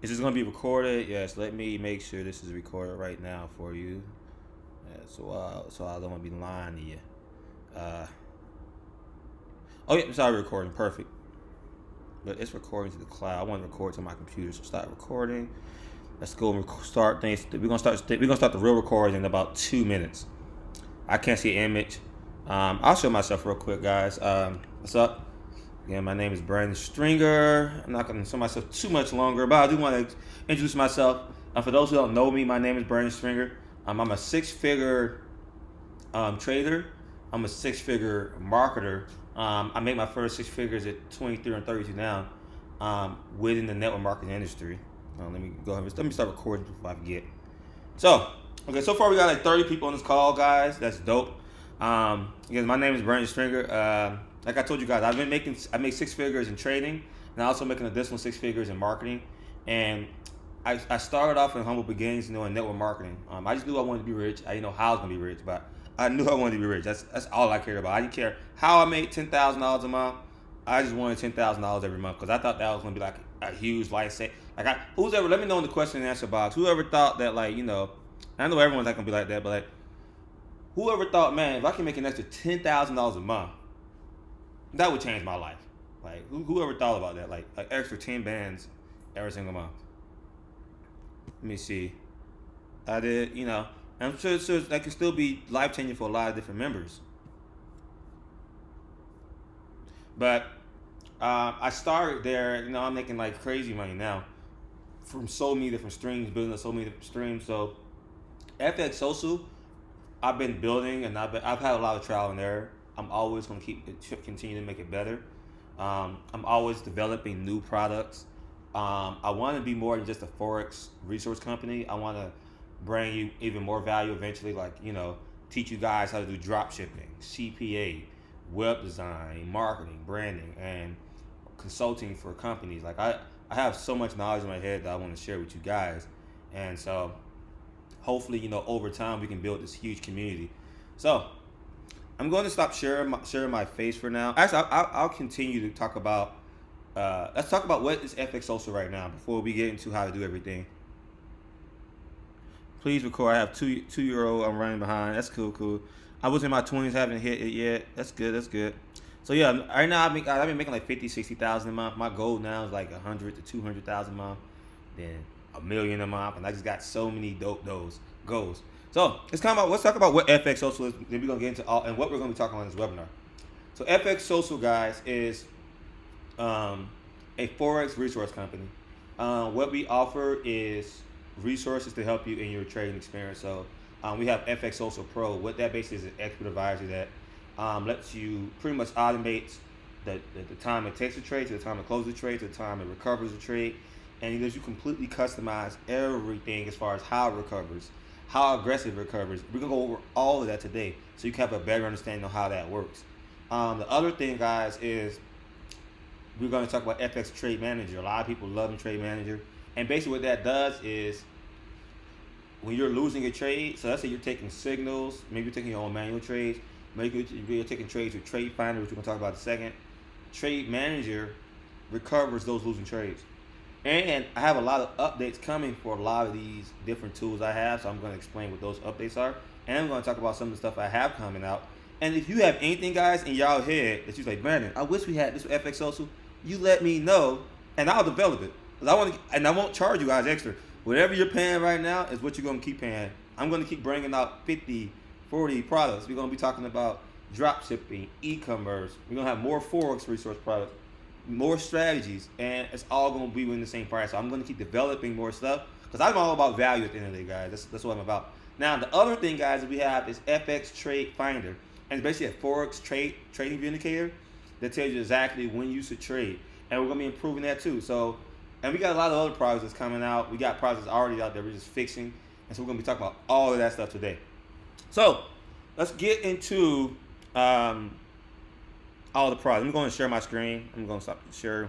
Is this gonna be recorded? Yes. Let me make sure this is recorded right now for you. Yeah, so I don't want to be lying to you. Uh, oh yeah, it's already recording. Perfect. But it's recording to the cloud. I want to record to my computer. So start recording. Let's go and start things. We're gonna start the real recording in about 2 minutes. I can't see an image. I'll show myself real quick, guys. What's up? Again, my name is Brandon Stringer. I'm not going to show myself too much longer, but I do want to introduce myself. For those who don't know me, my name is Brandon Stringer. I'm a six-figure trader. I'm a six-figure marketer. I made my first six figures at 23 and 32 now within the network marketing industry. Let me go ahead. Let me start recording before I forget. So far we got like 30 people on this call, guys. That's dope. Again, my name is Brandon Stringer. Like I told you guys, I make six figures in trading, and I also make an additional six figures in marketing. And I started off in humble beginnings, in network marketing. I just knew I wanted to be rich. I didn't know how I was gonna be rich, but I knew I wanted to be rich. That's all I cared about. I didn't care how I made $10,000 a month. I just wanted $10,000 every month because I thought that was gonna be like a huge life set. Who's ever, let me know in the question and answer box. Whoever thought that, I know everyone's not gonna be like that, but whoever thought, man, if I can make an extra $10,000 a month, that would change my life. Whoever thought about that? Like extra 10 bands every single month. Let me see. I did, I'm sure that can still be life changing for a lot of different members. But I started there, I'm making like crazy money now from so many different streams, building up so many different streams. So FX Social, I've been building, and I've had a lot of trial and error. I'm always going to continue to make it better. I'm always developing new products. I want to be more than just a Forex resource company. I want to bring you even more value eventually, teach you guys how to do drop shipping, CPA, web design, marketing, branding, and consulting for companies. I have so much knowledge in my head that I want to share with you guys. And so hopefully, over time we can build this huge community. So I'm going to stop sharing my face for now. Actually, I'll continue to talk about. Let's talk about what is FX Social right now before we get into how to do everything. Please record. I have two-year-old. I'm running behind. That's cool. I was in my 20s, haven't hit it yet. That's good. So yeah, right now I've been making like 50, 60,000 a month. My goal now is like 100 to 200,000 a month, then $1 million a month, and I just got so many dope those goals. So let's talk about what FX Social is. Then we're gonna get into all and what we're gonna be talking on this webinar. So FX Social, guys, is a Forex resource company. What we offer is resources to help you in your trading experience. So we have FX Social Pro. What that basically is an expert advisor that lets you pretty much automate the time it takes to trade, to the time it closes the trade, to the time it recovers the trade, and it lets you completely customize everything as far as how it recovers, how aggressive it recovers. We're gonna go over all of that today, so you can have a better understanding of how that works. The other thing, guys, is we're gonna talk about FX Trade Manager. A lot of people love Trade Manager, and basically what that does is when you're losing a trade, so let's say you're taking signals, maybe you're taking your own manual trades, maybe you're taking trades with Trade Finder, which we're gonna talk about in a second. Trade Manager recovers those losing trades. And I have a lot of updates coming for a lot of these different tools I have, so I'm going to explain what those updates are. And I'm going to talk about some of the stuff I have coming out. And if you have anything, guys, in y'all head that you're like, Brandon, I wish we had this with FX Social, you let me know, and I'll develop it. I won't charge you guys extra. Whatever you're paying right now is what you're going to keep paying. I'm going to keep bringing out 50, 40 products. We're going to be talking about drop shipping, e-commerce. We're going to have more Forex resource products, more strategies, and it's all going to be within the same price. So I'm going to keep developing more stuff because I'm all about value at the end of the day, guys. That's what I'm about. Now, the other thing, guys, that we have is FX Trade Finder, and it's basically a Forex trading view indicator that tells you exactly when you should trade, and we're going to be improving that too. So, and we got a lot of other products that's coming out. We got products already out there we're just fixing, and so we're going to be talking about all of that stuff today. So let's get into all the products. I'm going to share my screen. I'm going to stop sharing.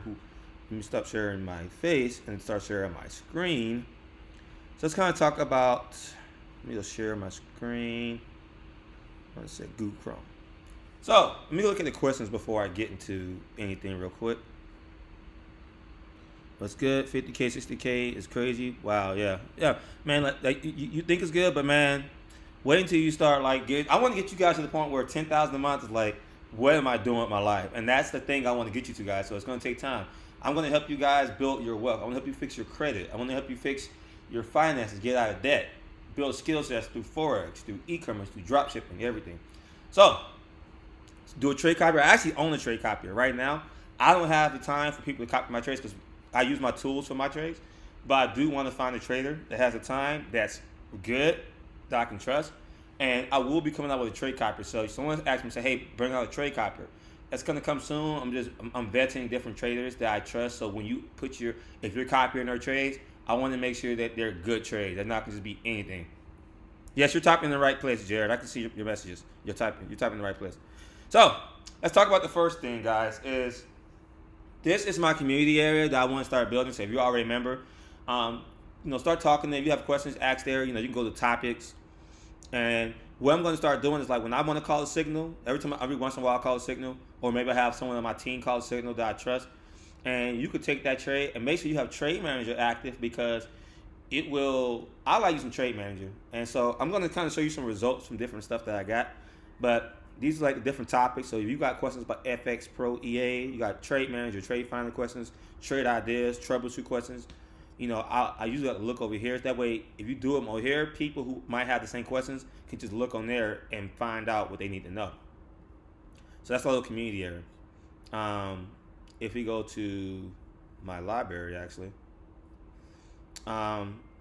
Let me stop sharing my face and start sharing my screen. So let's kind of talk about. Let me just share my screen. Let's say Google Chrome. So let me look at the questions before I get into anything real quick. What's good? 50K, 60K is crazy. Wow, yeah, yeah, man. Like you think it's good, but man, wait until you start like get. I want to get you guys to the point where 10,000 a month is like, what am I doing with my life? And that's the thing I want to get you to, guys. So it's gonna take time. I'm gonna help you guys build your wealth. I want to help you fix your credit. I want to help you fix your finances, get out of debt, build skill sets through Forex, through e-commerce, through drop shipping, everything. So do a trade copier. I actually own a trade copier right now. I don't have the time for people to copy my trades because I use my tools for my trades. But I do want to find a trader that has the time that's good, that I can trust. And I will be coming out with a trade copier. So if someone asks me, say, hey, bring out a trade copier. That's gonna come soon. I'm vetting different traders that I trust. So when you if you're copying their trades, I want to make sure that they're good trades. They're not gonna just be anything. Yes, you're typing in the right place, Jared. I can see your messages. You're typing in the right place. So let's talk about the first thing, guys. This is my community area that I want to start building. So if you're already a member, start talking there. If you have questions, ask there. You can go to topics. And what I'm going to start doing is like when I want to call a signal, every once in a while I call a signal, or maybe I have someone on my team call a signal that I trust. And you could take that trade and make sure you have Trade Manager active because I like using Trade Manager. And so I'm going to kind of show you some results from different stuff that I got. But these are like the different topics. So if you got questions about FX Pro EA, you got Trade Manager, Trade Finder questions, trade ideas, troubleshoot questions. I usually have to look over here. That way, if you do them over here, people who might have the same questions can just look on there and find out what they need to know. So that's a little community area. If we go to my library, actually,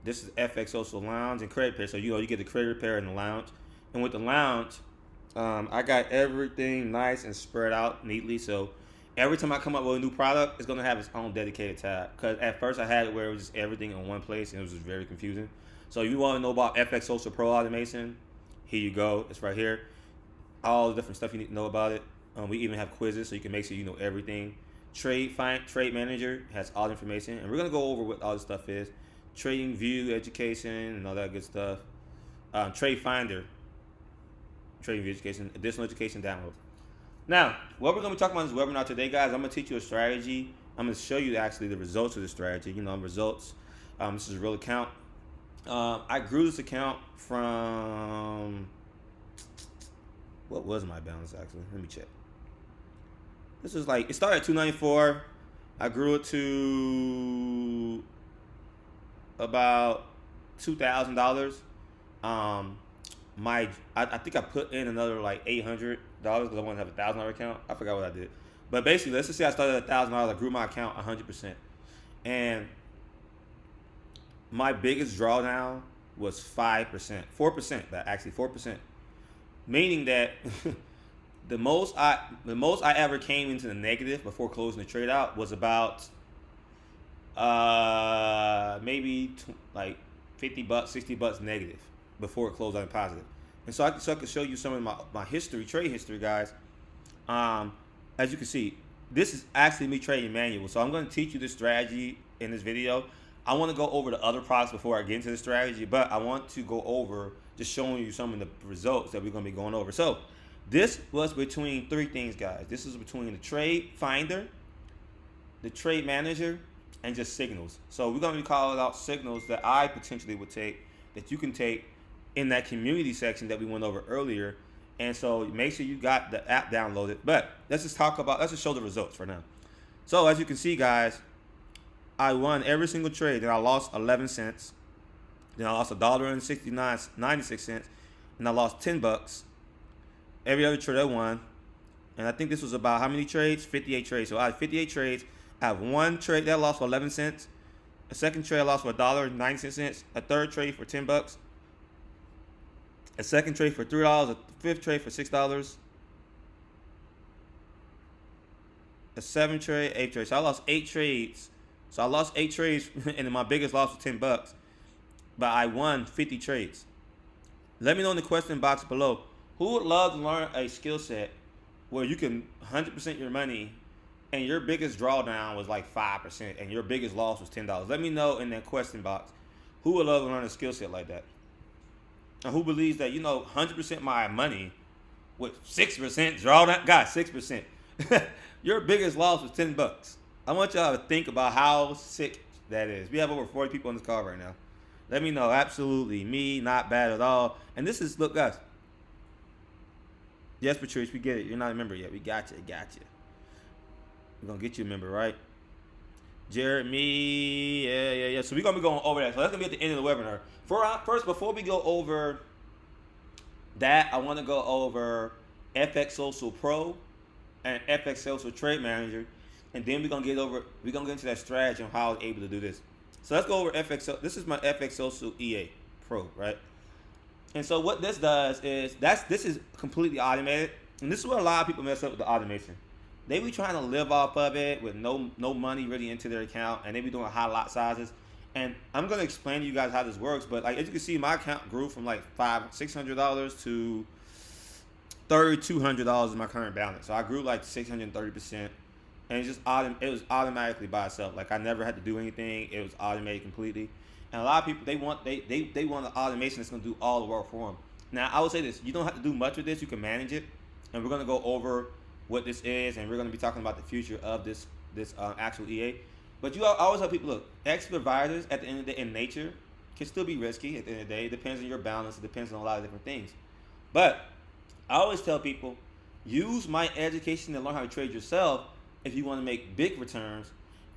this is FX Social Lounge and Credit Repair. So you get the credit repair in the lounge, and with the lounge, I got everything nice and spread out neatly. So every time I come up with a new product, it's going to have its own dedicated tab. Because at first I had it where it was just everything in one place, and it was just very confusing. So if you want to know about FX Social Pro Automation, here you go. It's right here. All the different stuff you need to know about it. We even have quizzes, so you can make sure you know everything. Trade Manager has all the information. And we're going to go over what all this stuff is. Trading View, education, and all that good stuff. Trade Finder, Trading View, education, additional education downloads. Now, what we're going to be talking about in this webinar today, guys, I'm going to teach you a strategy. I'm going to show you actually the results of the strategy. Results. This is a real account. I grew this account from, what was my balance actually? Let me check. This is it started at $294. I grew it to about $2,000. I think I put in another $800 because I want to have a $1,000 account. I forgot what I did, but basically, let's just say I started at $1,000. I grew my account 100%, and my biggest drawdown was 5%, 4%, but actually 4%, meaning that the most I ever came into the negative before closing the trade out was about maybe $50, $60 negative before it closed out in positive. And so I could show you some of my history, trade history, guys. As you can see, this is actually me trading manual. So I'm going to teach you this strategy in this video. I want to go over the other products before I get into the strategy, but I want to go over just showing you some of the results that we're going to be going over. So this was between three things, guys. This is between the Trade Finder, the Trade Manager, and just signals. So we're going to be calling out signals that I potentially would take, that you can take in that community section that we went over earlier. And so make sure you got the app downloaded. But let's just show the results for now. So as you can see, guys, I won every single trade. Then I lost 11 cents. Then I lost $1.96, and I lost $10. Every other trade I won. And I think this was about how many trades? 58 trades. So I had 58 trades. I have one trade that lost for 11 cents. A second trade I lost for $1.96. A third trade for $10. A second trade for $3. A fifth trade for $6. A seventh trade, eighth trade. So I lost 8 trades. So I lost 8 trades, and my biggest loss was $10. But I won 50 trades. Let me know in the question box below. Who would love to learn a skill set where you can 100% your money and your biggest drawdown was 5% and your biggest loss was $10? Let me know in that question box. Who would love to learn a skill set like that? And who believes that 100% my money with 6% drawdown? Guys, 6%. Your biggest loss was $10. I want y'all to think about how sick that is. We have over 40 people on this call right now. Let me know. Absolutely. Me, not bad at all. And this is, look, guys. Yes, Patrice, we get it. You're not a member yet. We got you. Got you. We're going to get you a member, right? Jared, me. Yeah. So we're going to be going over that. So that's going to be at the end of the webinar. First, before we go over that, I want to go over FX Social Pro and FX Social Trade Manager. And then we're gonna get into that strategy on how I was able to do this. So let's go over FX. This is my FX Social EA Pro, right? And so what this does is this is completely automated, and this is where a lot of people mess up with the automation. They be trying to live off of it with no money really into their account, and they be doing high lot sizes. And I'm gonna explain to you guys how this works. But like as you can see, my account grew from like $600 to $3,200 in my current balance. So I grew like 630%. And it was automatically by itself. Like I never had to do anything. It was automated completely. And a lot of people they want an automation that's gonna do all the work for them. Now I would say this: you don't have to do much with this. You can manage it, and we're gonna go over what this is, and we're gonna be talking about the future of this actual EA. But I always tell people, look, expert advisors at the end of the day in nature can still be risky. At the end of the day, it depends on your balance. It depends on a lot of different things. But I always tell people, use my education to learn how to trade yourself. If you want to make big returns,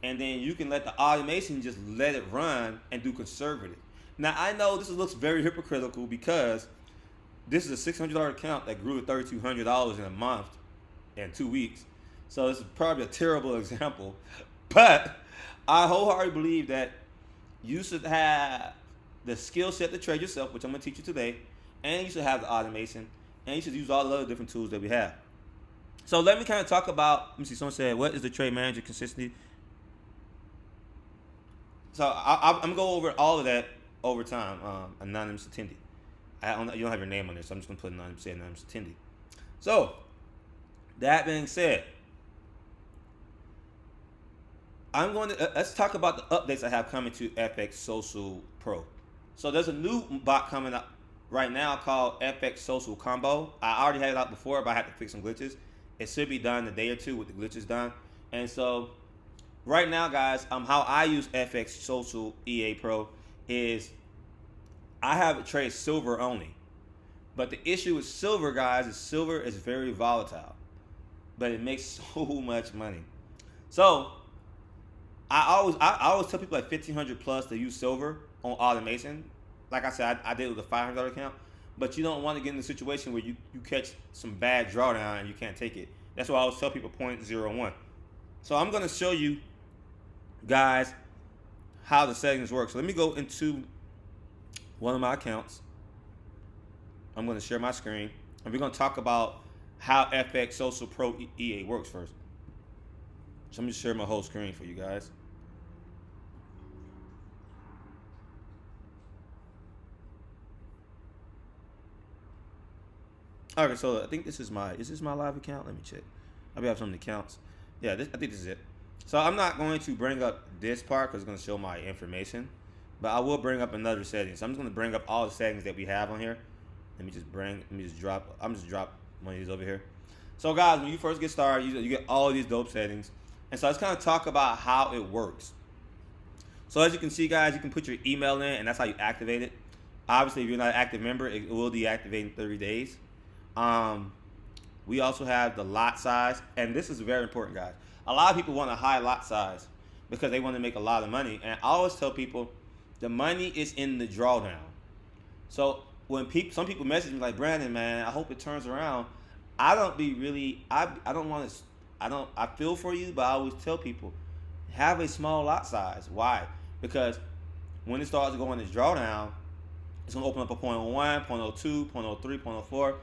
and then you can let the automation just let it run and do conservative. Now I know this looks very hypocritical because this is a $600 account that grew to $3,200 in a month and 2 weeks. So this is probably a terrible example, but I wholeheartedly believe that you should have the skill set to trade yourself, which I'm going to teach you today, and you should have the automation, and you should use all the other different tools that we have. So let me kind of talk about, let me see, someone said, what is the trade manager consistency? So I'm going to go over all of that over time. Anonymous attendee. You don't have your name on this, so I'm just going to put anonymous attendee. So, that being said, let's talk about the updates I have coming to FX Social Pro. So there's a new bot coming up right now called FX Social Combo. I already had it out before, but I had to fix some glitches. It should be done in a day or two with the glitches done. And so right now, guys, how I use FX Social EA Pro is I have it trade silver only. But the issue with silver, guys, is silver is very volatile. But it makes so much money. So I always tell people like 1,500 plus to use silver on automation. Like I said, I did it with a $500 account. But you don't want to get in a situation where you catch some bad drawdown and you can't take it. That's why I always tell people 0.01. So I'm going to show you guys how the settings work. So let me go into one of my accounts. I'm going to share my screen. And we're going to talk about how FX Social Pro EA works first. So let me share my whole screen for you guys. All right, so I think is this my live account? Let me check. I have some accounts. Yeah, I think this is it. So I'm not going to bring up this part because it's going to show my information, but I will bring up another setting. So I'm just going to bring up all the settings that we have on here. I'm just drop one of these over here. So guys, when you first get started, you get all of these dope settings. And so let's kind of talk about how it works. So as you can see, guys, you can put your email in, and that's how you activate it. Obviously, if you're not an active member, it will deactivate in 30 days. We also have the lot size, and this is very important, guys. A lot of people want a high lot size because they want to make a lot of money, and I always tell people the money is in the drawdown. So when some people message me like, Brandon, man, I hope it turns around. I feel for you, but I always tell people have a small lot size. Why? Because when it starts to go in this drawdown, it's gonna open up a 0.01, 0.02, 0.03, 0.04.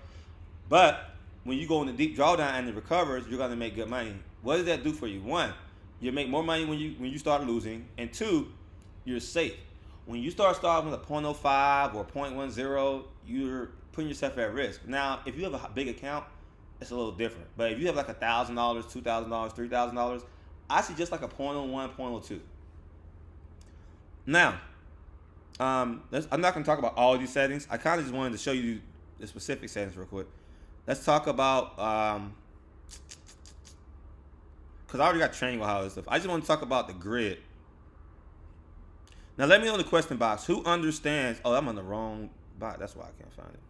But when you go in the deep drawdown and it recovers, you're gonna make good money. What does that do for you? One, you make more money when you start losing, and two, you're safe. When you start starting with a 0.05 or 0.10, you're putting yourself at risk. Now, if you have a big account, it's a little different. But if you have like $1,000, $2,000, $3,000, I suggest like a 0.01, 0.02. Now, I'm not going to talk about all these settings. I kind of just wanted to show you the specific settings real quick. Let's talk about because I already got training on how this stuff. I just want to talk about the grid. Now let me know in the question box who understands. Oh, I'm on the wrong bot. That's why I can't find it.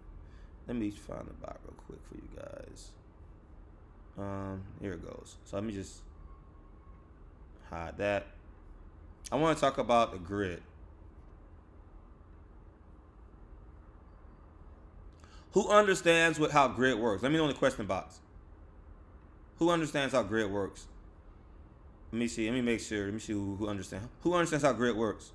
Let me find the bot real quick for you guys. Here it goes. So let me just hide that. I want to talk about the grid. Who understands how grid works? Let me know in the question box. Who understands how grid works? Let me see. Let me make sure. Let me see who understands. Who understands how grid works?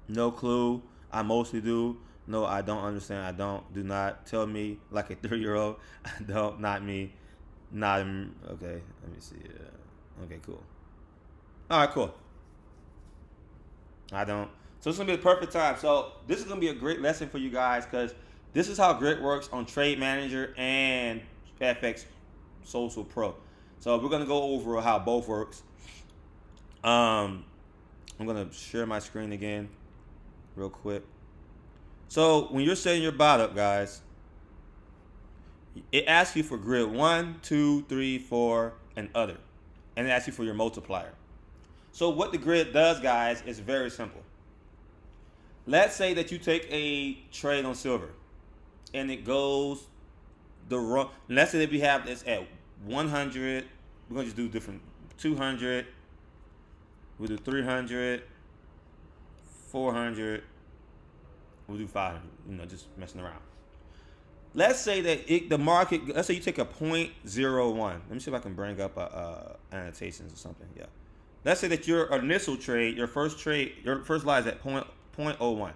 No clue. I mostly do. No, I don't understand. I don't. Do not tell me like a 3-year-old. I don't. Not me. Not. Okay. Let me see. Okay. Cool. All right. Cool. I don't. So it's gonna be the perfect time. So this is gonna be a great lesson for you guys because this is how grid works on Trade Manager and FX Social Pro. So we're gonna go over how both works. I'm gonna share my screen again, real quick. So when you're setting your bot up, guys, it asks you for grid 1, 2, 3, 4, and other, and it asks you for your multiplier. So what the grid does, guys, is very simple. Let's say that you take a trade on silver, and it goes the wrong. Let's say that we have this at 100. We're gonna just do different. 200. We'll do 300. 400. We'll do 500. You know, just messing around. Let's say that the market. Let's say you take a 0.01. Let me see if I can bring up annotations or something. Yeah. Let's say that your initial trade, your first lie is at 0.01,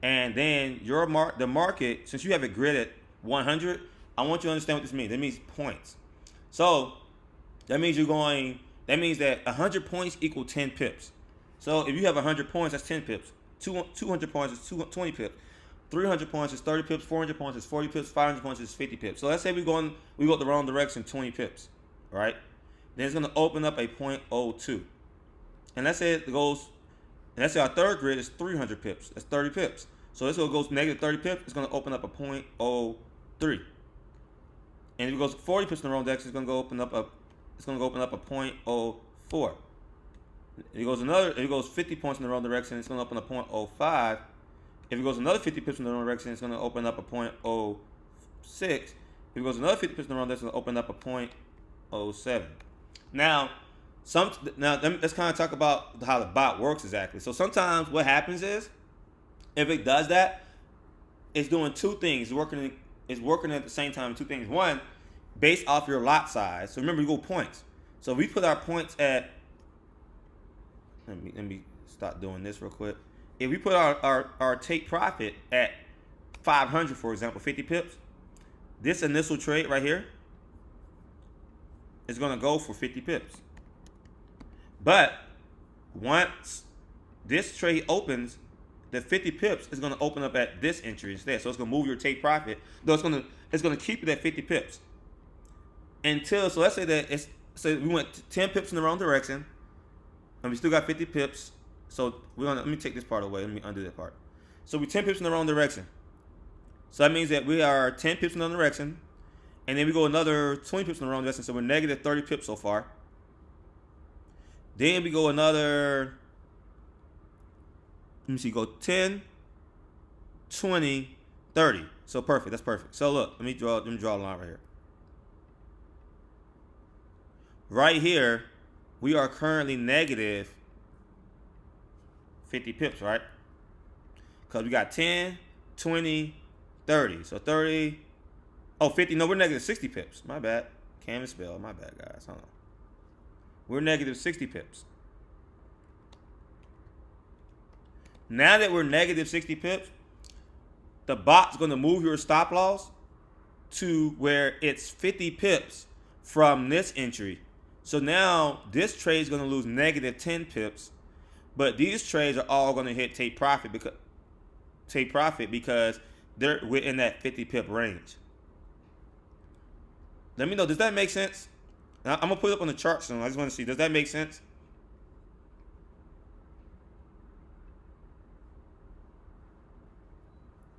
and then the market, since you have it grid at 100, I want you to understand what this means. That means points. So that means That means that 100 points equal 10 pips. So if you have 100 points, that's 10 pips. 200 points is 20 pips. 300 points is 30 pips. 400 points is 40 pips. 500 points is 50 pips. So let's say we go the wrong direction, 20 pips, right? Then it's going to open up a 0.02. And let's say let's say our third grid is 300 pips. That's 30 pips. So this will go negative 30 pips. It's going to open up a 0.03. And if it goes 40 pips in the wrong direction, it's going to open up a 0.04. If it goes 50 points in the wrong direction, it's going to open up 0.05. If it goes another 50 pips in the wrong direction, it's going to open up a 0.06. If it goes another 50 pips in the wrong direction, it's going to open up a 0.07. Now let's kind of talk about how the bot works exactly. So sometimes what happens is, if it does that, it's doing two things. It's working at the same time. Two things. One, based off your lot size. So remember, you go points. So we put our points at. Let me start doing this real quick. If we put our take profit at 500, for example, 50 pips, this initial trade right here is going to go for 50 pips. But once this trade opens, the 50 pips is going to open up at this entry instead. So it's going to move your take profit. Though it's going to keep it at 50 pips. So let's say that we went 10 pips in the wrong direction, and we still got 50 pips. So let me take this part away. Let me undo that part. So we 10 pips in the wrong direction. So that means that we are 10 pips in the wrong direction, and then we go another 20 pips in the wrong direction. So we're negative 30 pips so far. Then we go another, let me see, go 10, 20, 30. So perfect. That's perfect. So look, let me draw a line right here. Right here, we are currently negative 50 pips, right? Because we got 10, 20, 30. So 30, 50. No, we're negative 60 pips. My bad. Can't even spell. My bad, guys. Hold on. We're negative 60 pips. Now that we're negative 60 pips, the bot's going to move your stop loss to where it's 50 pips from this entry. So now this trade is going to lose negative 10 pips, but these trades are all going to hit take profit because they're within that 50 pip range. Let me know, does that make sense? Now, I'm going to put it up on the chart soon. I just want to see, does that make sense?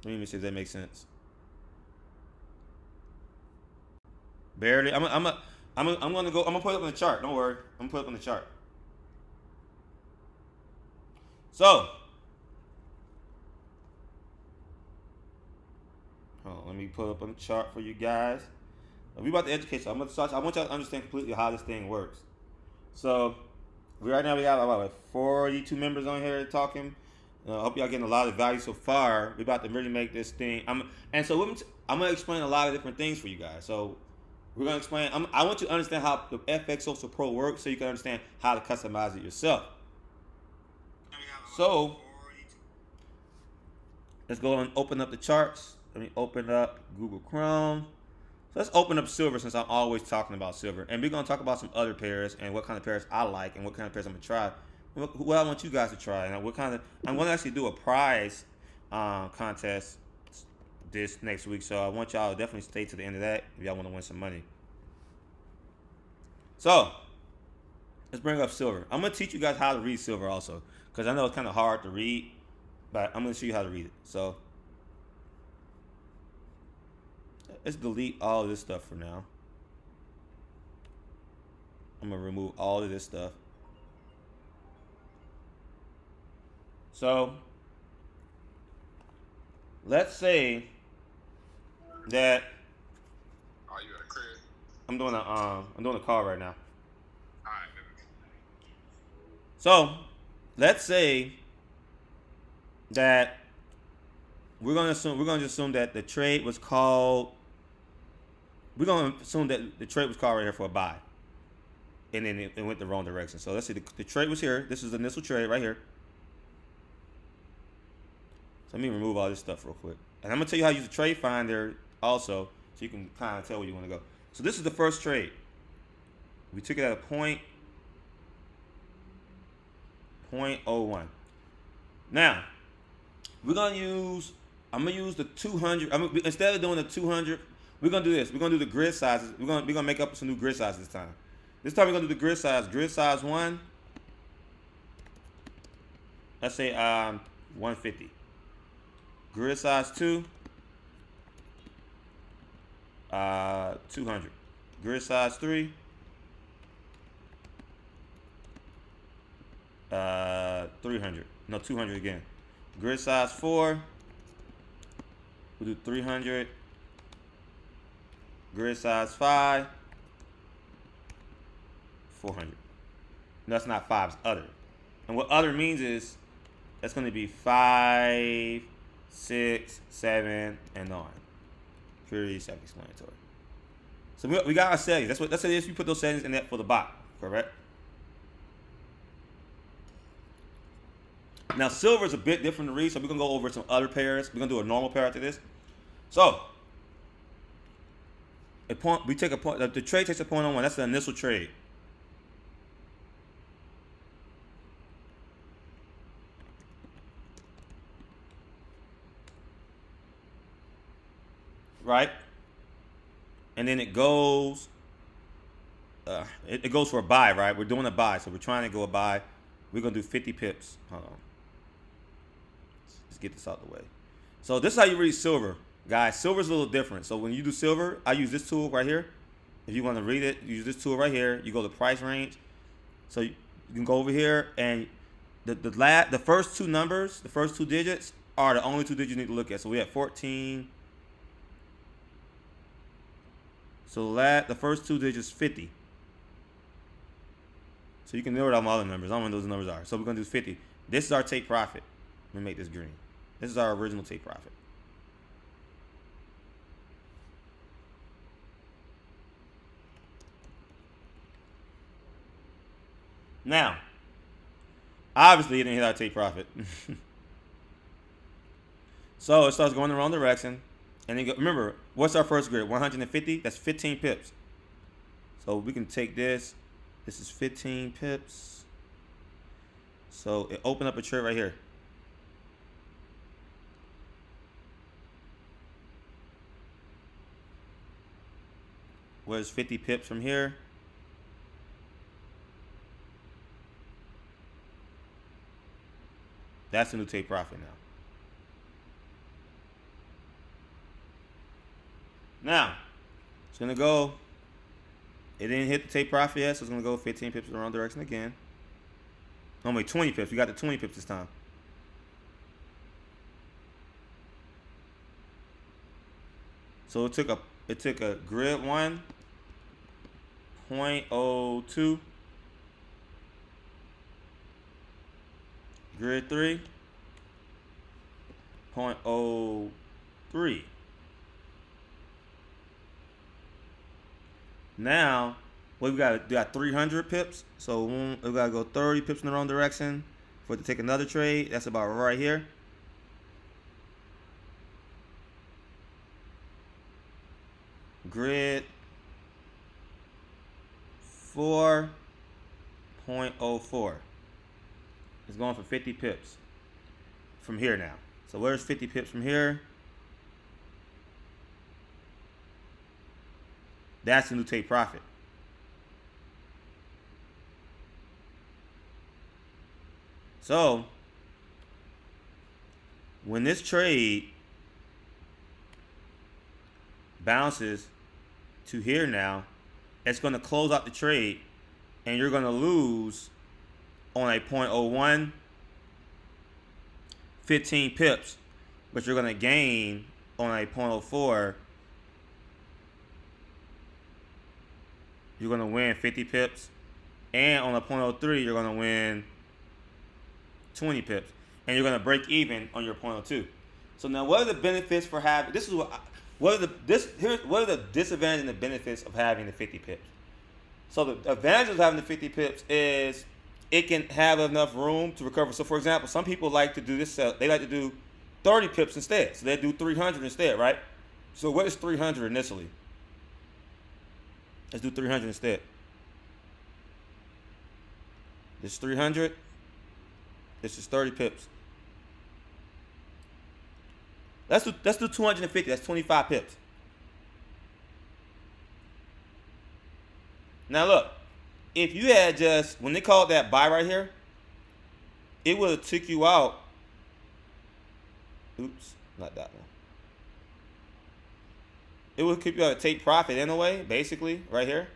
Let me see if that makes sense. Barely. I'm gonna go. I'm gonna put it up on the chart. Don't worry. I'm gonna put it up on the chart. So, let me put up on the chart for you guys. We about to educate you. I'm gonna start. I want y'all to understand completely how this thing works. So, right now we have about like 42 members on here talking. I hope y'all getting a lot of value so far. We're about to really make this thing. I'm gonna explain a lot of different things for you guys. So we're gonna explain. I want you to understand how the FX Social Pro works, so you can understand how to customize it yourself. So let's go and open up the charts. Let me open up Google Chrome. So let's open up silver, since I'm always talking about silver. And we're going to talk about some other pairs and what kind of pairs I like and what kind of pairs I'm going to try. What I want you guys to try. And I'm going to actually do a prize contest this next week. So I want y'all to definitely stay to the end of that if y'all want to win some money. So let's bring up silver. I'm going to teach you guys how to read silver also, because I know it's kind of hard to read, but I'm going to show you how to read it. So let's delete all of this stuff for now. I'm going to remove all of this stuff. So let's say that Are you at a crib? I'm doing a call right now. Alright, So let's say that we're gonna assume that the trade was called. We're gonna assume that the trade was called right here for a buy, and then it went the wrong direction. So let's see, the trade was here. This is the initial trade right here. So let me remove all this stuff real quick, and I'm gonna tell you how to use the trade finder also, so you can kind of tell where you want to go. So this is the first trade. We took it at a point 0.01. Now we're gonna use. I'm gonna use the 200. Instead of doing the 200, we're gonna do this. We're gonna do the grid sizes. We're gonna make up some new grid sizes this time. This time we're gonna do the grid size. Grid size 1. Let's say 150. Grid size 2. 200. Grid size 3. 300. No, 200 again. Grid size 4. We'll do 300. Grid size 5. 400. No, that's not 5, it's other. And what other means is that's going to be 5, 6, 7, and 9. Pretty self-explanatory. So we got our settings. That's what it is. You put those settings in that for the bot, correct? Now silver is a bit different to read, so we're gonna go over some other pairs. We're gonna do a normal pair after this. So we take a point. The trade takes a 0.01. That's the initial trade. Right? And then it goes. It goes for a buy, right? We're doing a buy, so we're trying to go a buy. We're gonna do 50 pips. Hold on. Let's get this out of the way. So this is how you read silver, guys. Silver's a little different. So when you do silver, I use this tool right here. If you want to read it, use this tool right here. You go to price range. So you can go over here, and the first two numbers, the first two digits are the only two digits you need to look at. So we have 14. So the first two digits 50. So you can narrow down my other numbers. I don't know what those numbers are. So we're gonna do 50. This is our take profit. Let me make this green. This is our original take profit. Now, obviously it didn't hit our take profit. So it starts going the wrong direction. And then remember, what's our first grid? 150? That's 15 pips. So we can take this. This is 15 pips. So it opened up a trade right here. Where's 50 pips from here? That's the new take profit now. Now, it's going to go. It didn't hit the take profit yet, so it's going to go 15 pips in the wrong direction again. Oh, wait, 20 pips. We got the 20 pips this time. So it took a grid 1, 0.02, grid 3, 0.03. Now, what we got 300 pips. So we got to go 30 pips in the wrong direction for it to take another trade. That's about right here. Grid 4.04. It's going for 50 pips from here now. So where's 50 pips from here? That's the new take profit. So when this trade bounces to here now, it's going to close out the trade, and you're going to lose on a 0.01 15 pips, but you're going to gain on a 0.04. You're going to win 50 pips, and on a 0.03 you're going to win 20 pips, and you're going to break even on your 0.02. So now, what are the benefits for having this? Is what are the disadvantages and the benefits of having the 50 pips? So the advantage of having the 50 pips is it can have enough room to recover. So for example, some people like to do this. They like to do 30 pips instead. So they do 300 instead, right? So what is 300 initially? Let's do 300 instead. This is 300. This is 30 pips. Let's do 250. That's 25 pips. Now look, if you had just, when they called that buy right here, it would have took you out. Oops, not that one. It would keep you out to take profit in a way, basically, right here,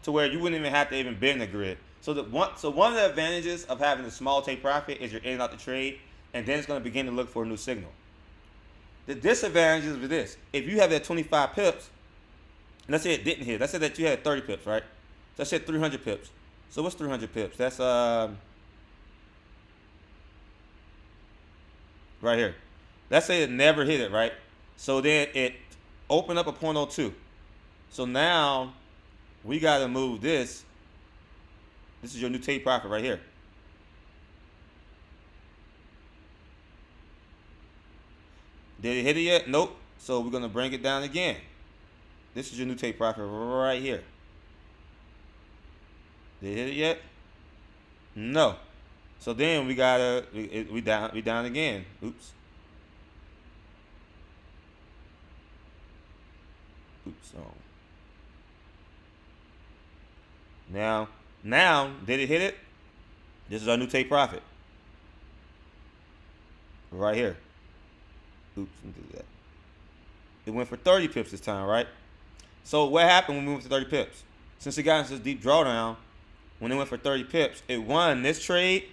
to where you wouldn't even have to even bid in the grid. So one of the advantages of having a small take profit is you're in and out the trade, and then it's going to begin to look for a new signal. The disadvantages of this, if you have that 25 pips, let's say it didn't hit. Let's say that you had 30 pips, right? So I said 300 pips. So what's 300 pips? That's right here. Let's say it never hit it, right? So then it opened up a 0.02. So now we got to move this. This is your new take profit right here. Did it hit it yet? Nope. So we're going to bring it down again. This is your new take profit right here. Did it hit it yet? No. So then we down again. Oops. Now, did it hit it? This is our new take profit. Right here. Oops, let me do that. It went for 30 pips this time, right? So what happened when we went to 30 pips? Since it got into this deep drawdown, when it went for 30 pips, it won this trade.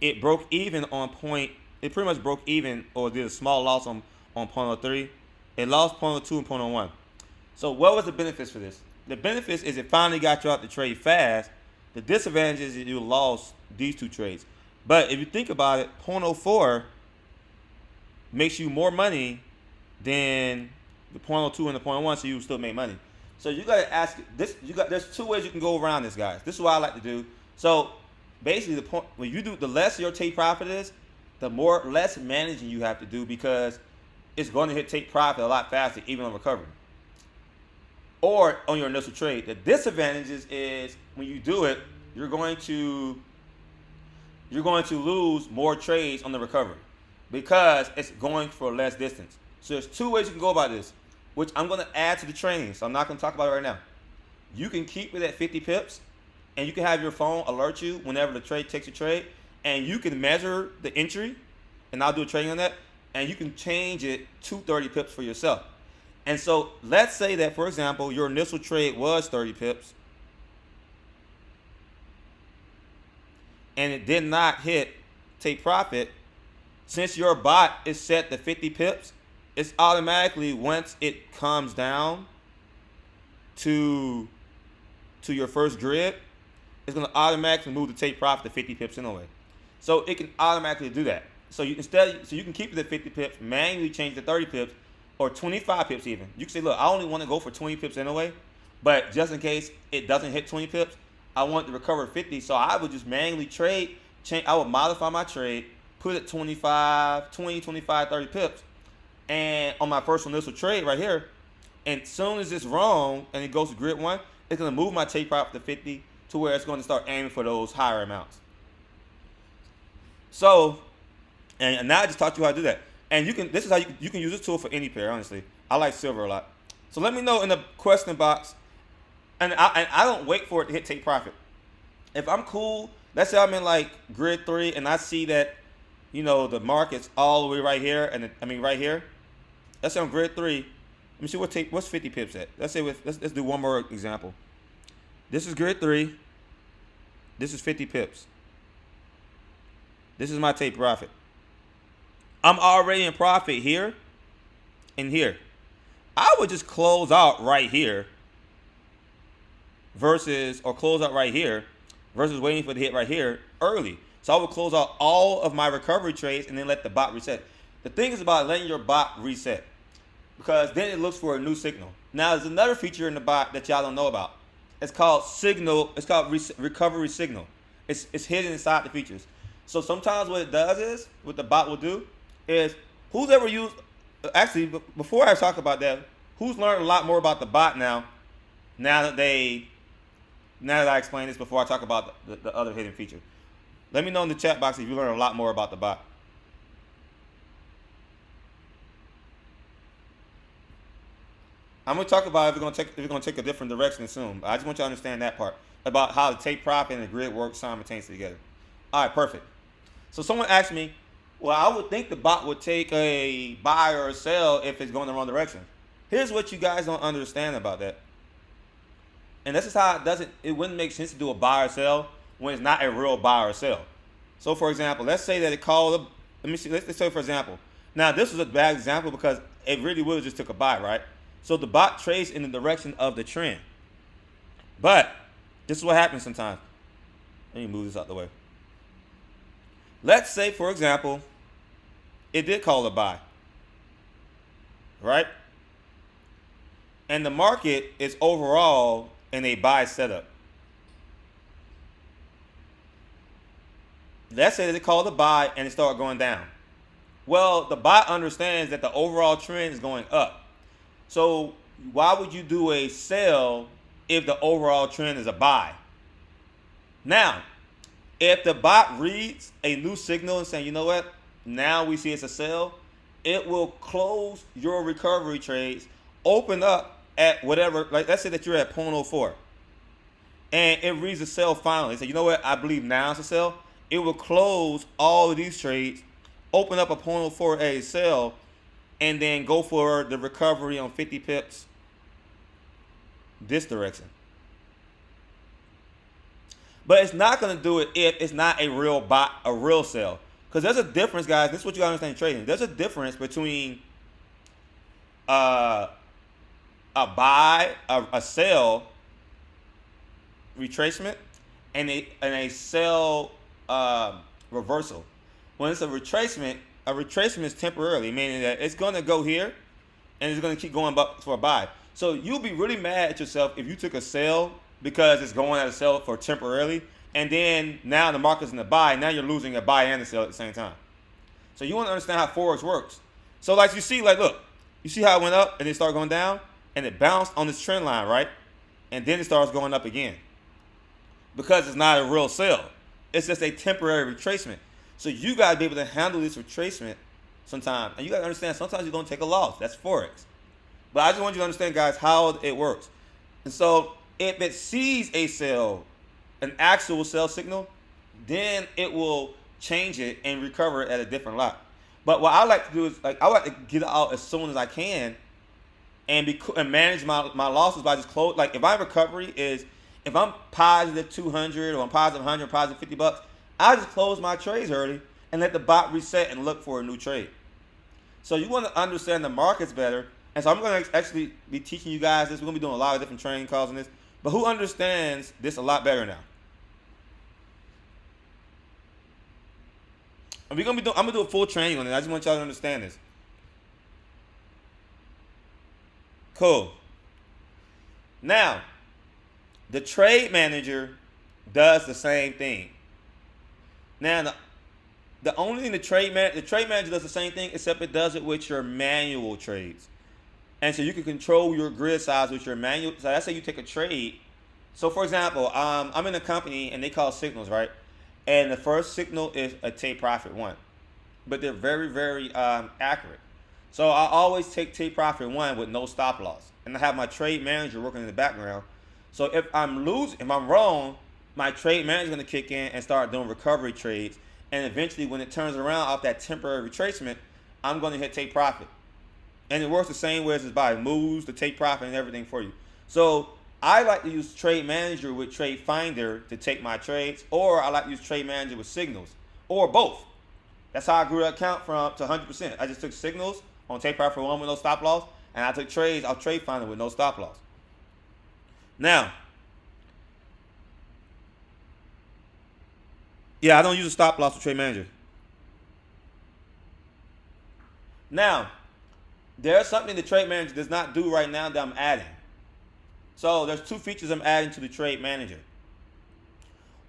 It broke even on point. It pretty much broke even or did a small loss on 0.03. It lost 0.02 and 0.01. So what was the benefits for this? The benefits is it finally got you out the trade fast. The disadvantage is that you lost these two trades. But if you think about it, 0.04 makes you more money than the 0.02 and the 0.1, so you still make money. So you got to ask this. There's two ways you can go around this, guys. This is what I like to do. So basically, the point when you do, the less your take profit is, the less managing you have to do because it's going to hit take profit a lot faster, even on recovery. Or on your initial trade. The disadvantage is when you do it, you're going to lose more trades on the recovery because it's going for less distance. So there's two ways you can go about this, which I'm going to add to the training. So I'm not going to talk about it right now. You can keep it at 50 pips, and you can have your phone alert you whenever the trade takes a trade, and you can measure the entry, and I'll do a training on that, and you can change it to 30 pips for yourself. And so let's say that, for example, your initial trade was 30 pips and it did not hit take profit. Since your bot is set to 50 pips, it's automatically, once it comes down to your first grid, it's going to automatically move the take profit to 50 pips anyway. So it can automatically do that. So you can keep it at 50 pips, manually change to 30 pips, or 25 pips even. You can say, look, I only want to go for 20 pips anyway, but just in case it doesn't hit 20 pips, I want to recover 50. So I would just manually trade, I would modify my trade, put it 20, 25, 30 pips, and on my first initial trade right here, and as soon as it's wrong and it goes to grid 1, it's going to move my take profit to 50 to where it's going to start aiming for those higher amounts. So, and now I just taught you how to do that. And this is how you can use this tool for any pair, honestly. I like silver a lot. So let me know in the question box, and I don't wait for it to hit take profit. If I'm cool, let's say I'm in like grid 3 and I see that, the market's all the way right here, right here. Let's say on grid 3. Let me see what's 50 pips at. Let's do one more example. This is grid 3. This is 50 pips. This is my take profit. I'm already in profit here and here. I would just close out right here versus waiting for the hit right here early. So I would close out all of my recovery trades and then let the bot reset. The thing is about letting your bot reset, because then it looks for a new signal. Now there's another feature in the bot that y'all don't know about. It's called signal. It's called recovery signal. It's hidden inside the features. So sometimes what it does is, what the bot will do is, who's ever used, actually, before I talk about that, who's learned a lot more about the bot now that I explain this before I talk about the other hidden feature? Let me know in the chat box if you learn a lot more about the bot. I'm gonna talk about if we're gonna take a different direction soon. I just want you to understand that part about how the take profit and the grid work simultaneously together. All right, perfect. So someone asked me, well, I would think the bot would take a buy or a sell if it's going the wrong direction. Here's what you guys don't understand about that. And this is how it wouldn't make sense to do a buy or sell when it's not a real buy or sell. So for example, let's say that it called, let's say for example, now this was a bad example because it really would have just took a buy, right? So the bot trades in the direction of the trend. But this is what happens sometimes. Let me move this out the way. Let's say, for example, it did call a buy, right? And the market is overall in a buy setup. Let's say that it called a buy and it started going down. Well, the bot understands that the overall trend is going up. So why would you do a sell if the overall trend is a buy? Now, if the bot reads a new signal and saying, you know what, now we see it's a sell, it will close your recovery trades, open up at whatever, like let's say that you're at 0.04, and it reads a sell finally. So you know what, I believe now it's a sell. It will close all of these trades, open up a 0.04 a sell, and then go for the recovery on 50 pips this direction. But it's not going to do it if it's not a real buy, a real sell. Because there's a difference, guys. This is what you got to understand in trading. There's a difference between a buy, a sell retracement, and a sell reversal. When it's a retracement is temporarily, meaning that it's going to go here and it's going to keep going up for a buy. So you'll be really mad at yourself if you took a sell because it's going at a sell for temporarily, and then now the market's in the buy. Now you're losing a buy and a sell at the same time. So you want to understand how Forex works. So like you see, look, you see how it went up and it started going down and it bounced on this trend line, right? And then it starts going up again because it's not a real sell. It's just a temporary retracement. So you got to be able to handle this retracement sometimes. And you got to understand sometimes you're going to take a loss. That's Forex. But I just want you to understand, guys, how it works. And so if it sees a sell, an actual sell signal, then it will change it and recover it at a different lot. But what I like to do is, I like to get it out as soon as I can and manage my losses by just close. Like if my recovery is if I'm positive 200 or I'm positive 100, positive $50, I just close my trades early and let the bot reset and look for a new trade. So you want to understand the markets better. And so I'm going to actually be teaching you guys this. We're going to be doing a lot of different training calls on this. But who understands this a lot better now? And I'm going to do a full training on it. I just want y'all to understand this. Cool. Now, the trade manager does the same thing. Now, the only thing the trade manager does the same thing, except it does it with your manual trades. And so you can control your grid size with your manual. So let's say you take a trade. So for example, I'm in a company and they call signals, right? And the first signal is a take profit 1, but they're very, very accurate. So I always take profit 1 with no stop loss, and I have my trade manager working in the background. So if I'm wrong, my trade manager is going to kick in and start doing recovery trades. And eventually, when it turns around off that temporary retracement, I'm going to hit take profit. And it works the same way as it buy moves, the take profit, and everything for you. So I like to use Trade Manager with Trade Finder to take my trades, or I like to use Trade Manager with Signals, or both. That's how I grew that account from to 100%. I just took Signals on take profit 1 with no stop loss, and I took trades off Trade Finder with no stop loss. Now, yeah, I don't use a stop loss with Trade Manager. Now, there's something the Trade Manager does not do right now that I'm adding. So there's 2 features I'm adding to the Trade Manager.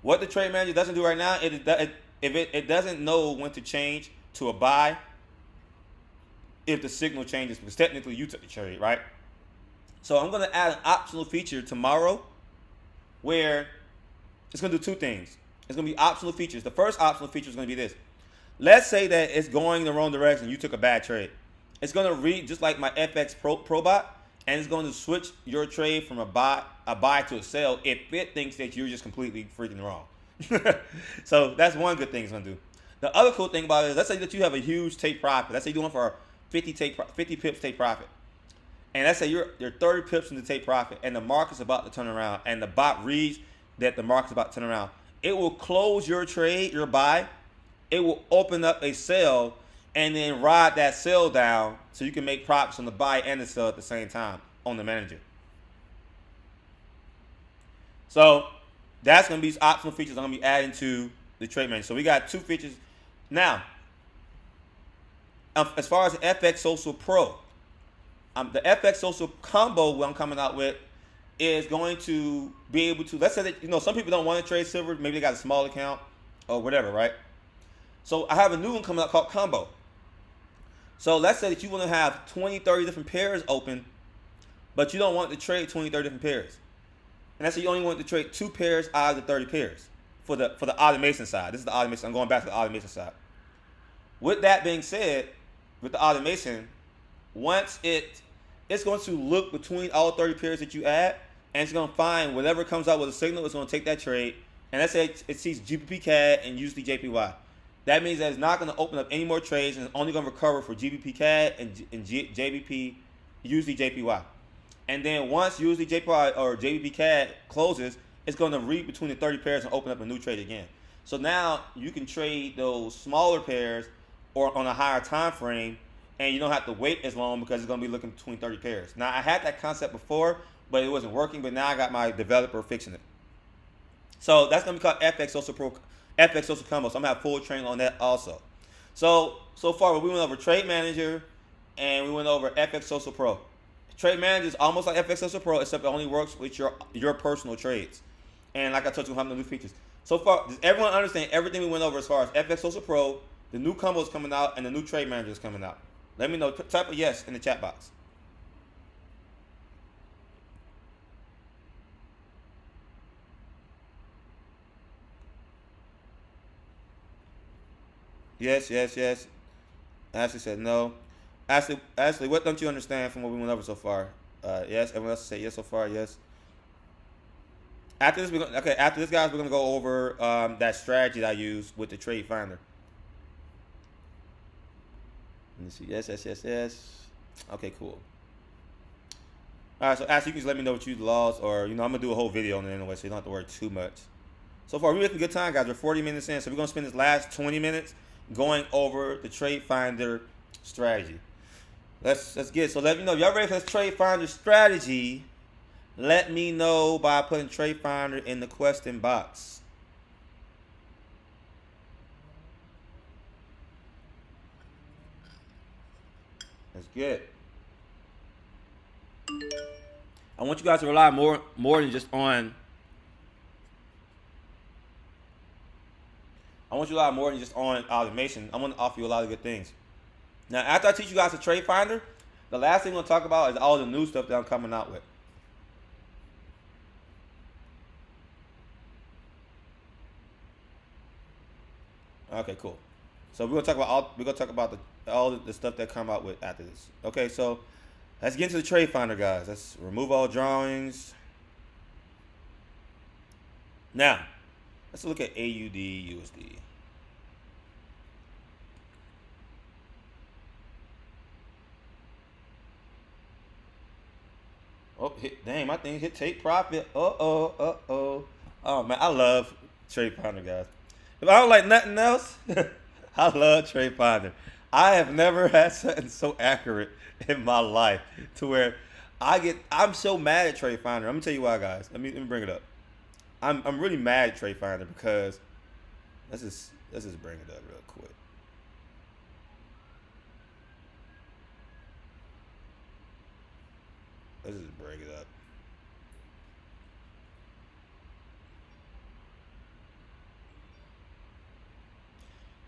What the Trade Manager doesn't do right now, it doesn't know when to change to a buy if the signal changes, because technically you took the trade, right? So I'm going to add an optional feature tomorrow where it's going to do 2 things. It's going to be optional features. The first optional feature is going to be this. Let's say that it's going the wrong direction. You took a bad trade. It's going to read just like my FX Pro bot, and it's going to switch your trade from a buy to a sell if it thinks that you're just completely freaking wrong. So that's one good thing it's going to do. The other cool thing about it is, let's say that you have a huge take profit. Let's say you're doing for 50 pips take profit. And let's say you're 30 pips into take profit, and the market's about to turn around, and the bot reads that the market's about to turn around. It will close your trade, your buy. It will open up a sell, and then ride that sell down so you can make profits on the buy and the sell at the same time on the manager. So that's going to be optional features I'm going to be adding to the trade manager. So we got 2 features. Now, as far as the FX Social Pro, the FX Social combo what I'm coming out with is going to be able to, let's say that, some people don't want to trade silver. Maybe they got a small account or whatever, right? So I have a new one coming out called Combo. So let's say that you want to have 20, 30 different pairs open, but you don't want to trade 20, 30 different pairs. And let's say you only want to trade 2 pairs out of the 30 pairs for the automation side. This is the automation. I'm going back to the automation side. With that being said, with the automation, once it's going to look between all 30 pairs that you add, and it's going to find whatever comes out with a signal, it's going to take that trade. And let's say it sees GBP CAD and USD JPY. That means that it's not going to open up any more trades, and it's only going to recover for GBP CAD and JBP USD JPY. And then once USD JPY or JBP CAD closes, it's going to read between the 30 pairs and open up a new trade again. So now you can trade those smaller pairs or on a higher time frame, and you don't have to wait as long because it's going to be looking between 30 pairs. Now, I had that concept before, but it wasn't working, but now I got my developer fixing it. So that's going to be called FX Social Pro, FX Social Combo. So I'm going to have full training on that also. So far, we went over Trade Manager, and we went over FX Social Pro. Trade Manager is almost like FX Social Pro, except it only works with your personal trades. And like I told you, how many new features. So far, does everyone understand everything we went over as far as FX Social Pro, the new combos coming out, and the new Trade Manager is coming out? Let me know. Type a yes in the chat box. Yes. Ashley said no. Ashley, what don't you understand from what we went over so far? Yes. Everyone else say yes so far. Yes. After this, guys, we're gonna go over that strategy that I use with the Trade Finder. Let me see. Yes. Okay, cool. All right, so Ashley, you can just let me know what you lost, or I'm gonna do a whole video on it anyway, so you don't have to worry too much. So far, we're making good time, guys. We're 40 minutes in, so we're gonna spend this last 20 minutes going over the Trade Finder strategy. Let's get it. So let me know if y'all ready for this Trade Finder strategy. Let me know by putting Trade Finder in the question box. Let's get it. I want you guys to rely more than just on. I want you to rely more than just on automation. I want to offer you a lot of good things. Now, after I teach you guys the Trade Finder, the last thing we're gonna talk about is all the new stuff that I'm coming out with. Okay, cool. So we're gonna talk about all the stuff that come out with after this. Okay, so let's get into the Trade Finder, guys. Let's remove all drawings. Now, let's look at AUD USD. Oh, dang, my thing hit take profit. Oh man, I love Trade Finder, guys. If I don't like nothing else, I love Trade Finder. I have never had something so accurate in my life to where I'm so mad at Trade Finder. I'm gonna tell you why, guys. Let me bring it up. I'm really mad at Trade Finder because let's just bring it up real quick. Let's just bring it up.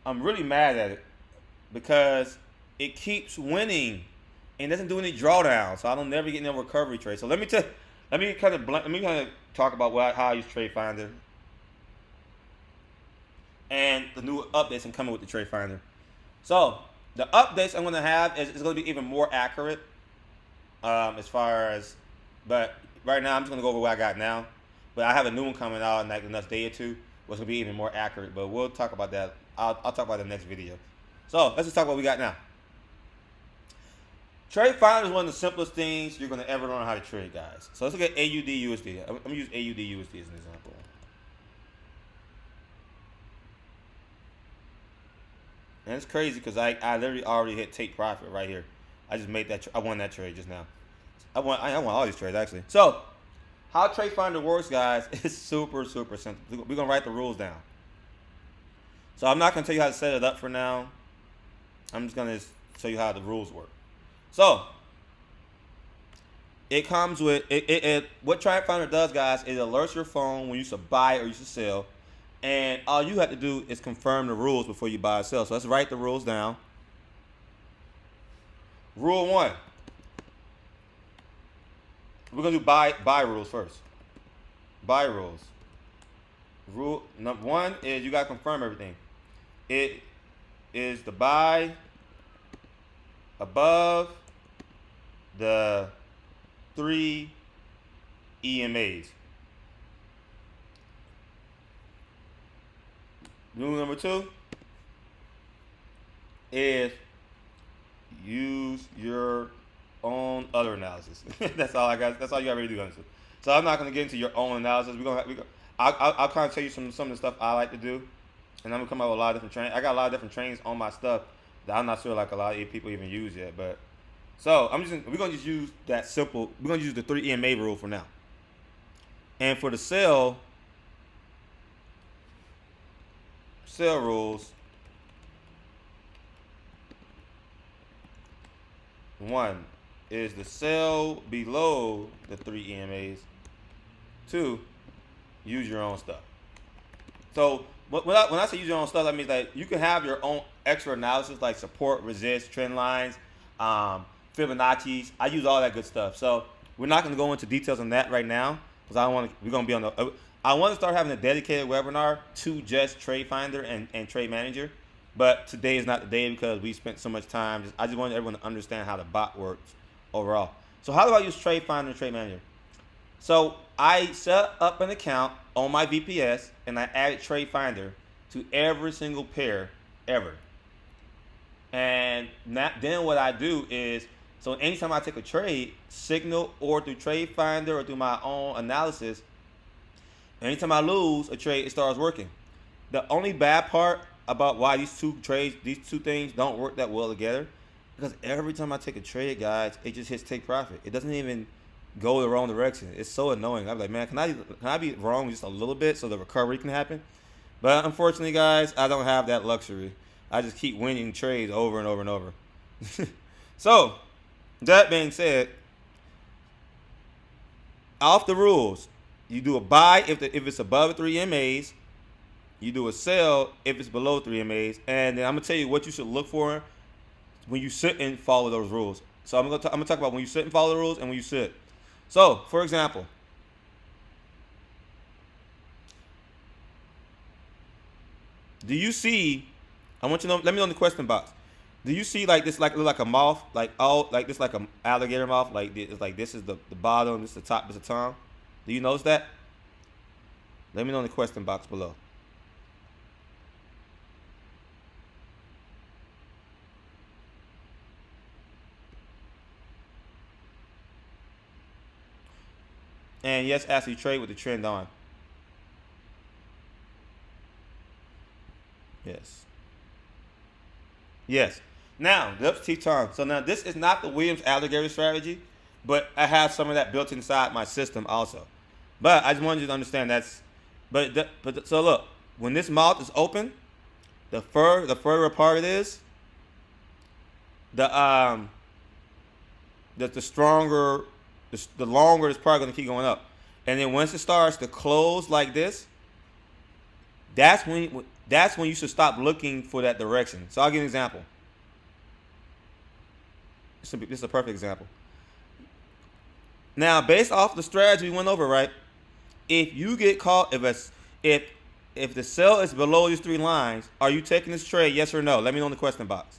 I'm really mad at it because it keeps winning and doesn't do any drawdowns, so I don't never get no recovery trade. So let me kind of talk about how I use Trade Finder and the new updates I'm coming with the Trade Finder. So the updates I'm going to have is going to be even more accurate as far as, but right now I'm just going to go over what I got now. But I have a new one coming out in like the next day or two, which will be even more accurate. But we'll talk about that. I'll talk about it in the next video. So let's just talk about what we got now. Trade Finder is one of the simplest things you're going to ever learn how to trade, guys. So let's look at AUD USD. I'm going to use AUD USD as an example. And it's crazy because I literally already hit take profit right here. I just made that. I won that trade just now. I won all these trades actually. So how Trade Finder works, guys, is super simple. We're gonna write the rules down. So I'm not gonna tell you how to set it up for now. I'm just gonna show you how the rules work. So it comes with what Trade Finder does, guys, is it alerts your phone when you should buy or you should sell. And all you have to do is confirm the rules before you buy or sell. So let's write the rules down. Rule 1. We're going to do buy rules first. Buy rules. Rule number 1 is you got to confirm everything. It is the buy above the 3 EMAs. Rule number 2 is use your own other analysis. That's all I got. That's all you got to do, honestly. So I'm not going to get into your own analysis. I'll kind of tell you some of the stuff I like to do, and I'm gonna come up with a lot of different trains. I got a lot of different trains on my stuff that I'm not sure like a lot of people even use yet. But so we're gonna just use that simple. We're gonna use the 3 EMA rule for now. And for the sell rules, 1 is the sell below the 3 EMAs. 2, use your own stuff. So when I say use your own stuff, that means that you can have your own extra analysis like support, resist, trend lines, Fibonacci's. I use all that good stuff. So we're not going to go into details on that right now because we're going to be on the. I want to start having a dedicated webinar to just Trade Finder and Trade Manager, but today is not the day because we spent so much time. I just wanted everyone to understand how the bot works overall. So how do I use Trade Finder and Trade Manager? So I set up an account on my VPS and I added Trade Finder to every single pair ever. And then what I do is So anytime I take a trade, signal or through Trade Finder or through my own analysis, anytime I lose a trade, it starts working. The only bad part about why these two things don't work that well together, because every time I take a trade, guys, it just hits take profit. It doesn't even go the wrong direction. It's so annoying. I'm like, man, can I be wrong just a little bit so the recovery can happen? But unfortunately, guys, I don't have that luxury. I just keep winning trades over and over and over. So, that being said, off the rules, you do a buy if it's above 3 MAs. You do a sell if it's below 3 MAs, and then I'm gonna tell you what you should look for when you sit and follow those rules. So I'm gonna talk about when you sit and follow the rules and when you sit. So, for example, do you see? I want you to know. Let me know in the question box. Do you see like this, like a mouth, like this, like an alligator mouth, it's like this is the bottom, this is the top, this is the tongue. Do you notice that? Let me know in the question box below. And yes, actually trade with the trend on. Yes. Yes. Now, let's teach time. So now this is not the Williams alligator strategy, but I have some of that built inside my system also. But I just wanted you to understand so look, when this mouth is open, the further apart it is, the stronger, the longer it's probably going to keep going up. And then once it starts to close like this, that's when you should stop looking for that direction. So I'll give you an example. This is a perfect example. Now, based off the strategy we went over, right? If you get caught, if the sell is below these 3 lines, are you taking this trade? Yes or no? Let me know in the question box.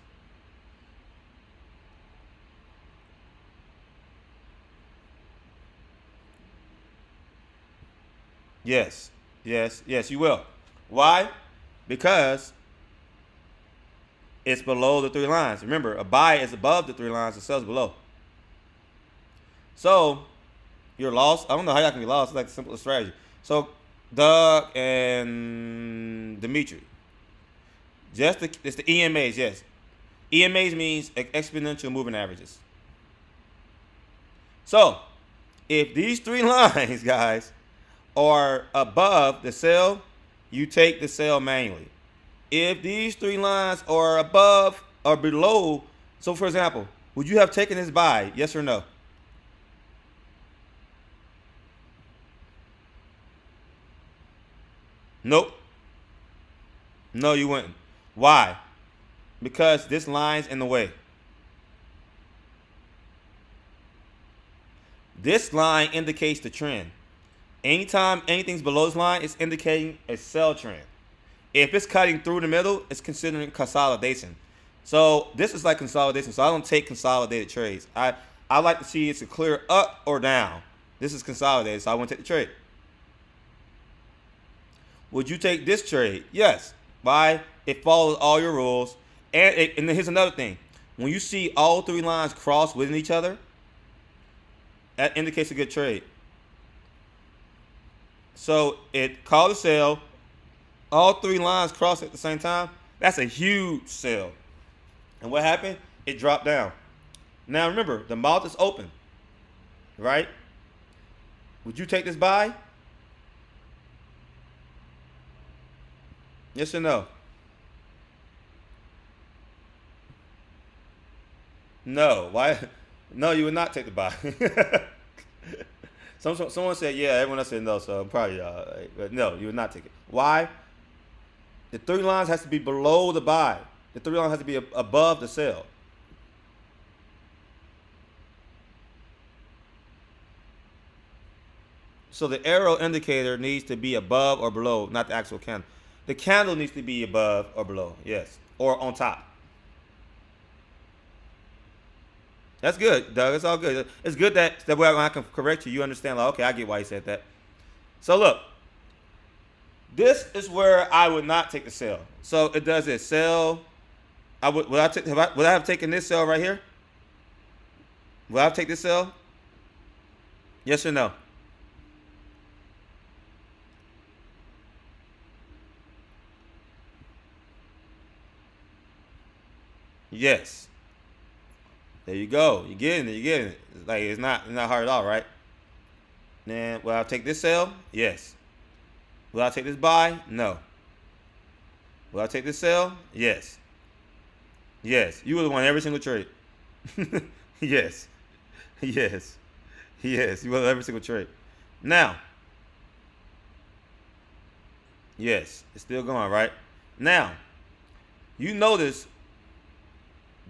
Yes, yes, yes, you will. Why? Because it's below the 3 lines. Remember, a buy is above the 3 lines, a sell is below. So you're lost. I don't know how y'all can be lost. It's like the simplest strategy. So Doug and Dimitri, it's the EMAs. Yes, EMAs means exponential moving averages. So if these 3 lines, guys, are above the sell, you take the sell manually. If these 3 lines are above or below, so for example, would you have taken this buy? Yes or no? Nope. No, you wouldn't. Why? Because this line's in the way. This line indicates the trend. Anytime anything's below this line, it's indicating a sell trend. If it's cutting through the middle, it's considering consolidation. So this is like consolidation. So I don't take consolidated trades. I like to see it's a clear up or down. This is consolidated, so I want to take the trade. Would you take this trade? Yes. Why? It follows all your rules. And then here's another thing. When you see all 3 lines cross within each other, that indicates a good trade. So it called a sell. All 3 lines cross at the same time. That's a huge sell. And what happened? It dropped down. Now remember, the mouth is open, right? Would you take this buy? Yes or no? No. Why? No, you would not take the buy. Someone said yeah. Everyone else said no. So I'm probably but no, you would not take it. Why? The 3 lines has to be below the buy. The 3 lines has to be above the sell. So the arrow indicator needs to be above or below, not the actual candle. The candle needs to be above or below, yes, or on top. That's good, Doug. It's all good. It's good that way I can correct you. You understand, like, okay, I get why you said that. So look, this is where I would not take the sell. So it does this sell. Would I have taken this sell right here? Will I take this sell? Yes or no? Yes. There you go. You're getting it. You're getting it. Like it's not hard at all, right? Then will I take this sell? Yes. Will I take this buy? No. Will I take this sell? Yes. Yes. You would have won every single trade. Yes. Yes. Yes. You would have every single trade. Now, yes, it's still going, right? Now, you notice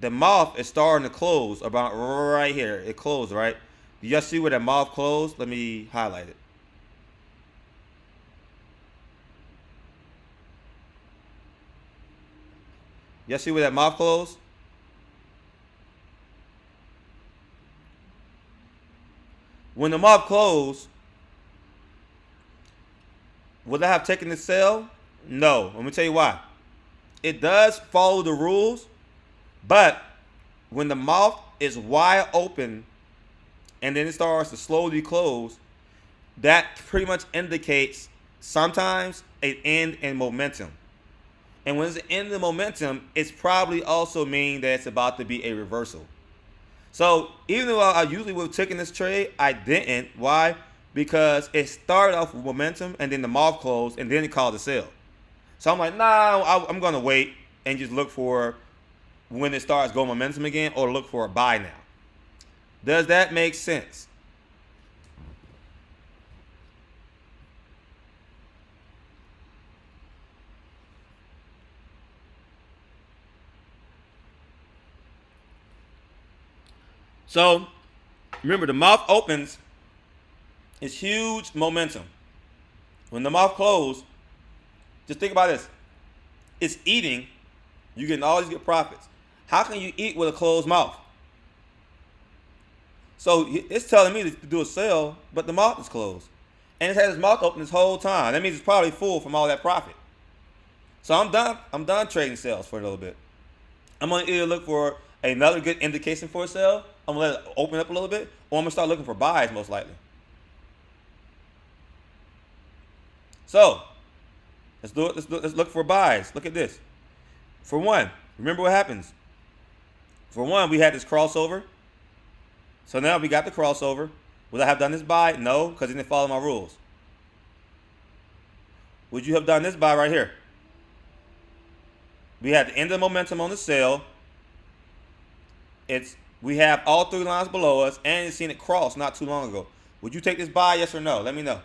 the mouth is starting to close about right here. It closed, right? Do y'all see where that mouth closed? Let me highlight it. Y'all see where that mouth closed? When the mouth closed, would I have taken the sell? No. Let me tell you why. It does follow the rules, but when the mouth is wide open and then it starts to slowly close, that pretty much indicates sometimes an end in momentum. And when it's an end in momentum, it's probably also mean that it's about to be a reversal. So even though I usually would have taken this trade, I didn't. Why? Because it started off with momentum and then the mouth closed and then it called a sell. So I'm like, nah, I'm gonna wait and just look for when it starts going momentum again, or look for a buy now. Does that make sense? So remember, the mouth opens, it's huge momentum. When the mouth closed, just think about this. It's eating, you're getting all these good profits. How can you eat with a closed mouth? So it's telling me to do a sell, but the mouth is closed. And it's had its mouth open this whole time. That means it's probably full from all that profit. So I'm done. I'm done trading sales for a little bit. I'm gonna either look for another good indication for a sell. I'm gonna let it open up a little bit, or I'm gonna start looking for buys most likely. So let's do it. Let's look for buys. Look at this. For one, remember what happens. For one, we had this crossover. So now we got the crossover. Would I have done this buy? No, because it didn't follow my rules. Would you have done this buy right here? We had the end of the momentum on the sell. We have all three lines below us, and you've seen it cross not too long ago. Would you take this buy? Yes or no? Let me know.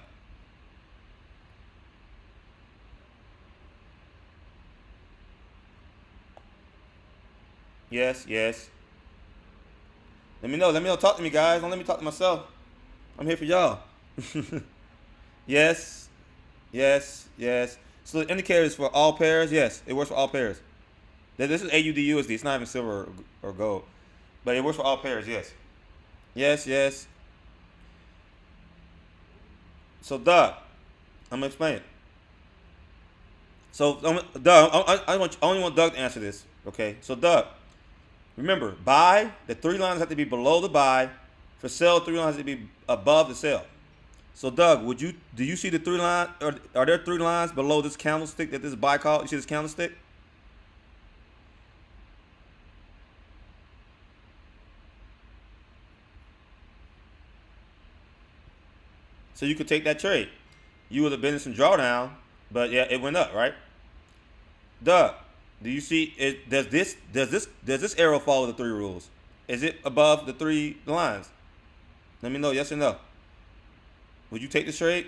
Yes, yes. Let me know. Let me know. Talk to me, guys. Don't let me talk to myself. I'm here for y'all. Yes, yes, yes. So the indicator is for all pairs. Yes, it works for all pairs. This is AUD USD. It's not even silver or gold, but it works for all pairs. Yes, yes, yes. So Doug, I'm gonna explain it. So Doug, I only want Doug to answer this. Okay. So Doug, remember, buy, the three lines have to be below the buy. For sell, three lines have to be above the sell. So Doug, do you see the three line, or are there three lines below this candlestick that this buy called? You see this candlestick? So you could take that trade. You would have been in some drawdown, but yeah, it went up, right? Doug, do you see it? Does this arrow follow the three rules? Is it above the three lines? Let me know, yes or no. Would you take this trade?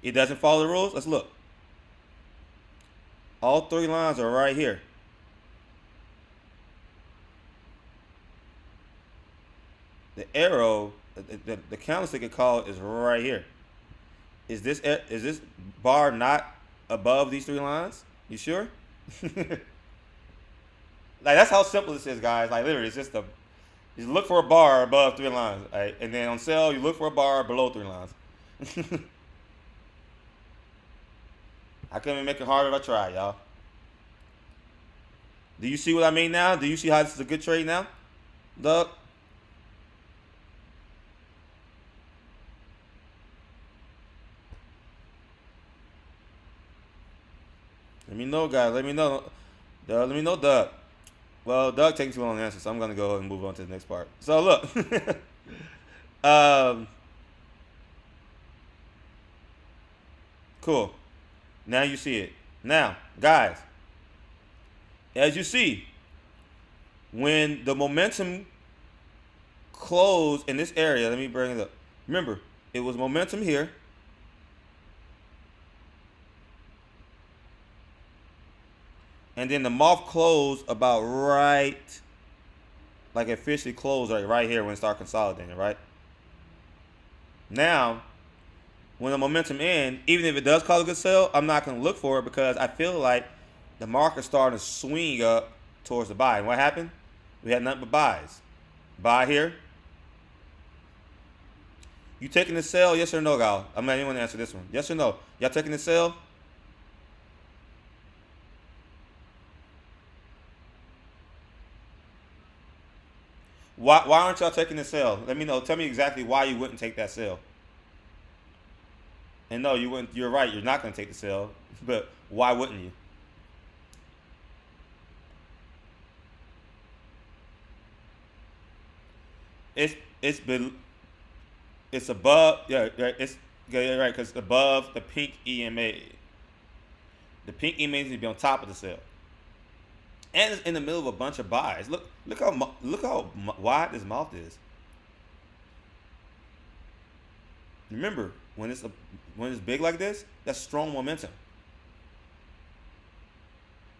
It doesn't follow the rules. Let's look. All three lines are right here. The arrow, the candlestick it called is right here. Is this bar not above these three lines? You sure? Like that's how simple this is, guys. Like literally, it's just you look for a bar above three lines, right? And then on sell, you look for a bar below three lines. I couldn't make it harder if I tried, y'all. Do you see what I mean now? Do you see how this is a good trade now, Doug? Let me know, guys. Let me know. Let me know, Doug. Well, Doug taking too long to answer, so I'm gonna go ahead and move on to the next part. So look, um, cool. Now you see it. Now, guys, as you see, when the momentum closed in this area, let me bring it up. Remember, it was momentum here. And then the mouth closed about right, like officially closed right here when it started consolidating, right? Now, when the momentum ends, even if it does cause a good sell, I'm not going to look for it because I feel like the market's starting to swing up towards the buy. And what happened? We had nothing but buys. Buy here. You taking the sell, yes or no, Gal? I'm not even going to answer this one. Yes or no? Y'all taking the sell? Why aren't y'all taking the sell? Let me know. Tell me exactly why you wouldn't take that sell. And no, you wouldn't. You're right. You're not going to take the sell. But why wouldn't you? It's it's been it's above. Yeah, right. Because above the pink EMA. The pink EMA needs to be on top of the sell, and it's in the middle of a bunch of buys. Look how wide this mouth is. Remember, when it's big like this, that's strong momentum.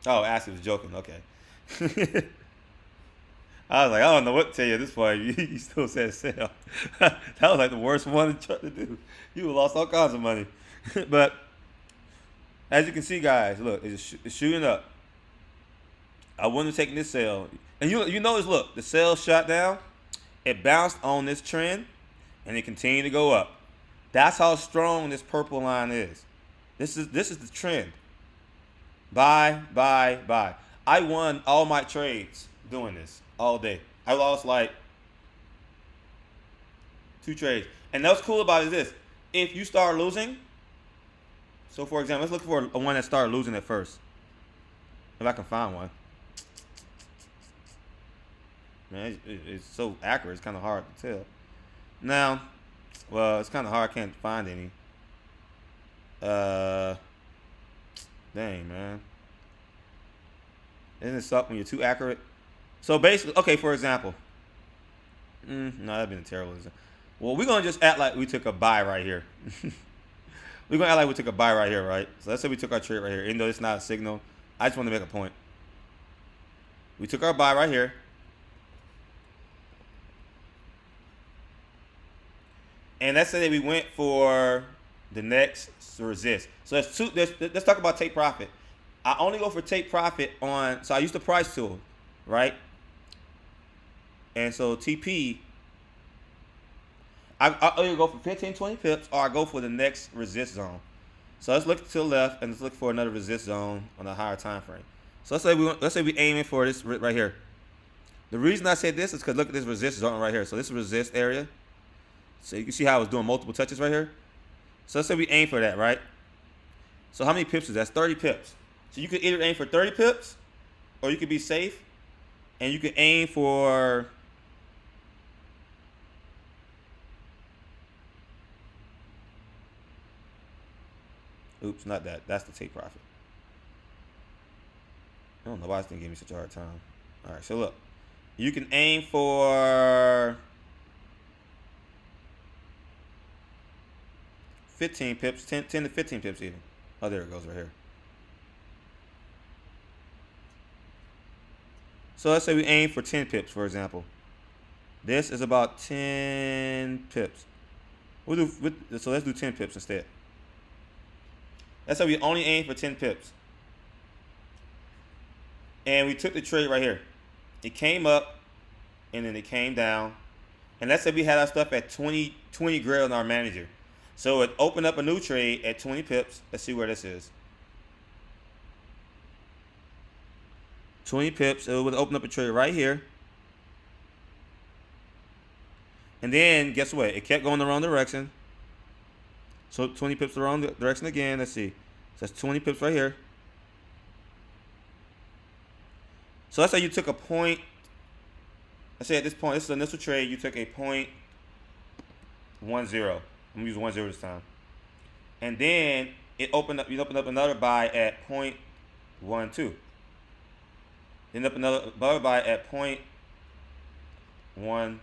Oh, Ashley was joking. Okay. I was like, I don't know what to tell you at this point. You still said sell. That was like the worst one to try to do. You lost all kinds of money. But as you can see, guys, look, it's shooting up. I wouldn't have taken this sell. And you notice, look, the sell shot down. It bounced on this trend, and it continued to go up. That's how strong this purple line is. This is the trend. Buy, buy, buy. I won all my trades doing this all day. I lost like 2 trades. And what's cool about it is this. If you start losing, so for example, let's look for a one that started losing at first. If I can find one. Man, it's so accurate. It's kind of hard to tell. Now, well, it's kind of hard. I can't find any. Dang, man. Isn't it suck when you're too accurate? So basically, okay, for example. No, that'd been terrible. Well, we're going to just act like we took a buy right here. We're going to act like we took a buy right here, right? So let's say we took our trade right here. Even though it's not a signal, I just want to make a point. We took our buy right here. And let's say that we went for the next resist. So let's talk about take profit. I only go for take profit on, so I use the price tool, right? And so TP, I either go for 15, 20 pips or I go for the next resist zone. So let's look to the left and let's look for another resist zone on a higher time frame. So let's say we aiming for this right here. The reason I said this is because look at this resist zone right here. So this is resist area. So you can see how I was doing multiple touches right here. So let's say we aim for that, right? So how many pips is that? That's 30 pips. So you could either aim for 30 pips or you could be safe and you could aim for oops, not that. That's the take profit. I don't know why this thing gave me such a hard time. All right, so look. You can aim for 15 pips, 10 to 15 pips even. Oh, there it goes right here. So let's say we aim for 10 pips, for example. This is about 10 pips. So let's do 10 pips instead. Let's say we only aim for 10 pips. And we took the trade right here. It came up, and then it came down. And let's say we had our stuff at 20 grid on our manager. So it opened up a new trade at 20 pips. Let's see where this is. 20 pips. It would open up a trade right here. And then, guess what? It kept going the wrong direction. So 20 pips the wrong direction again. Let's see. So that's 20 pips right here. So let's say you took a point. Let's say at this point, this is an initial trade. You took a point 10. I'm gonna use 10 this time. And then it opened up. You opened up another buy at point 12. Then up another buy at point 14.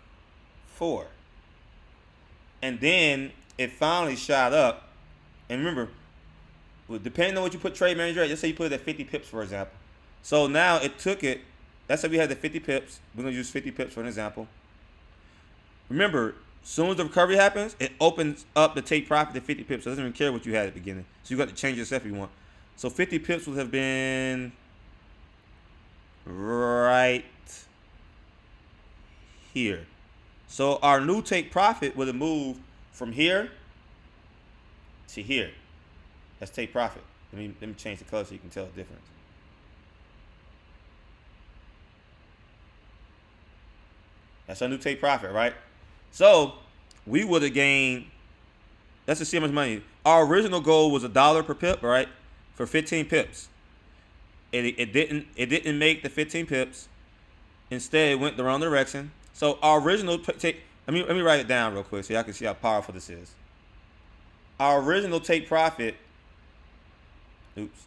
And then it finally shot up. And remember, depending on what you put trade manager at, just say you put it at 50 pips, for example. So now it took it. Let's say we had the 50 pips. We're going to use 50 pips for an example. Remember, as soon as the recovery happens, it opens up the take profit to 50 pips. So it doesn't even care what you had at the beginning. So you got to change yourself if you want. So 50 pips would have been right here. So our new take profit would have moved from here to here. That's take profit. Let me change the color so you can tell the difference. That's our new take profit, right? So we would have gained. Let's just see how much money. Our original goal was $1 per pip, right? For 15 pips. It didn't make the 15 pips. Instead, it went the wrong direction. So our original take. Let me write it down real quick so y'all can see how powerful this is. Our original take profit. Oops.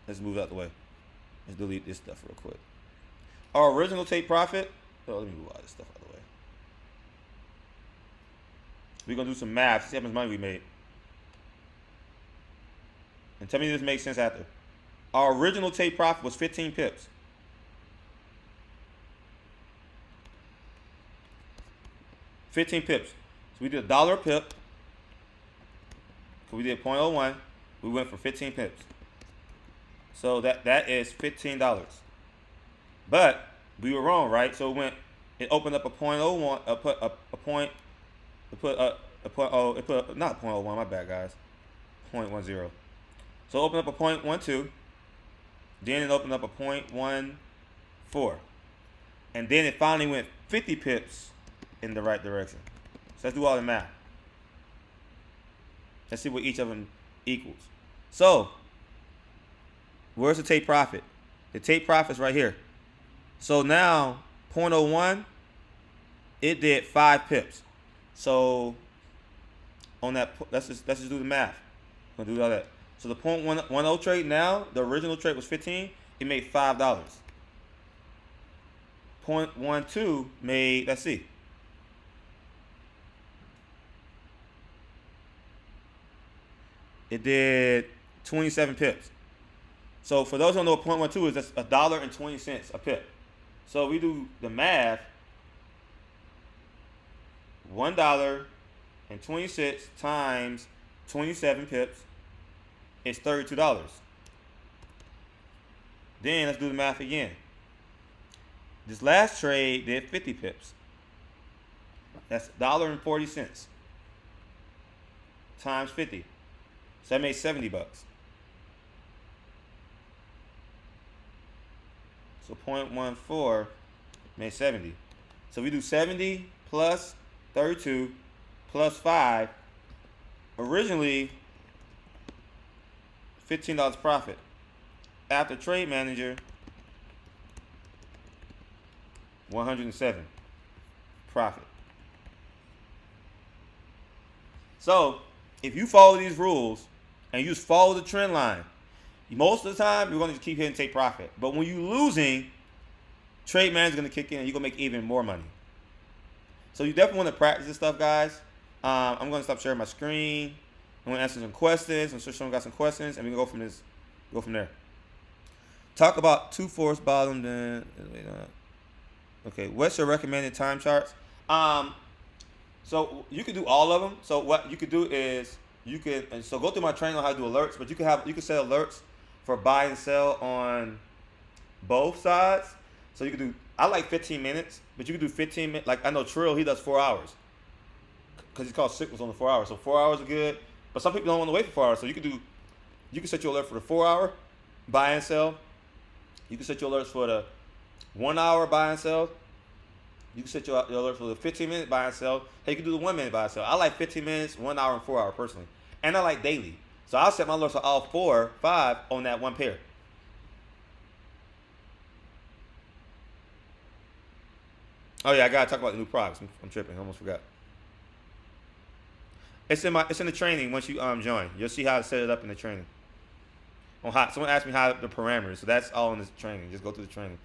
Let's move out the way. Let's delete this stuff real quick. Our original take profit. Oh, let me move all this stuff out of the way. We're gonna do some math. See how much money we made. And tell me if this makes sense after. Our original take profit was 15 pips. 15 pips. So we did $1 a pip. So we did 0.01. We went for 15 pips. So that is $15. But we were wrong, right? So it opened up a 0.01, not 0.01, my bad guys. 0.10. So open up a 0.12. Then it opened up a 0.14. And then it finally went 50 pips in the right direction. So let's do all the math. Let's see what each of them equals. So, where's the take profit? The take profit is right here. So now, 0.01, it did 5 pips. So, on that, let's just do the math. I'm gonna do all that. So the 0.10 trade now, the original trade was 15. It made $5. 0.12 made, let's see. It did 27 pips. So for those who don't know what 0.12 is, that's $1.20 a pip. So we do the math. $1.20 times 27 pips is $32. Then let's do the math again. This last trade did 50 pips. That's $1.40 times 50. So that made $70. So 0.14 made 70. So we do 70 plus 32 plus 5. Originally, $15 profit. After trade manager, 107 profit. So if you follow these rules and you just follow the trend line, most of the time you're going to keep hitting take profit. But when you're losing, trade manager is going to kick in and you're going to make even more money. So you definitely want to practice this stuff, guys. I'm going to stop sharing my screen. I'm going to answer some questions. I'm sure someone got some questions, and we can go from there. Talk about 2 force bottom. Then okay, what's your recommended time charts? So you can do all of them. So what you could do is so go through my training on how to do alerts, but you can set alerts for buy and sell on both sides. So you can do, I like 15 minutes, but you can do 15 minutes. Like I know Trill, he does 4 hours because he's called signals on the 4 hours. So 4 hours are good, but some people don't want to wait for 4 hours. So you can set your alert for the 4 hour, buy and sell. You can set your alerts for the 1 hour buy and sell. You can set your alerts for the 15-minute buy and sell. Hey, you can do the 1 minute buy and sell. I like 15 minutes, 1 hour, and 4 hour personally. And I like daily. So I'll set my alerts for all 4, 5 on that one pair. Oh yeah, I gotta talk about the new products. I'm tripping. I almost forgot. It's in the training. Once you join, you'll see how to set it up in the training. On how someone asked me how the parameters, so that's all in the training. Just go through the training.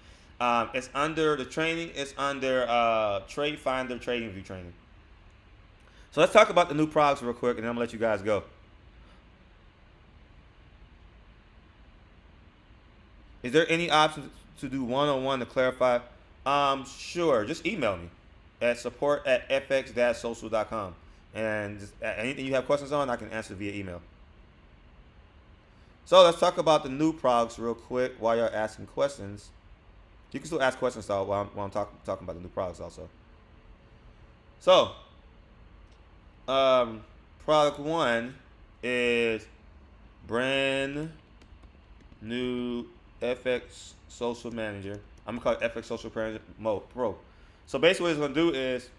It's under the training. It's under Trade Finder Trading View training. So let's talk about the new products real quick, and then I'm gonna let you guys go. Is there any option to do one-on-one to clarify? Sure. Just email me at support@fx-social.com. And just anything you have questions on, I can answer via email. So let's talk about the new products real quick while you're asking questions. You can still ask questions though while I'm talking about the new products also. So, product one is brand new FX Social Manager. I'm gonna call it FX Social Pro. So basically, what it's gonna do is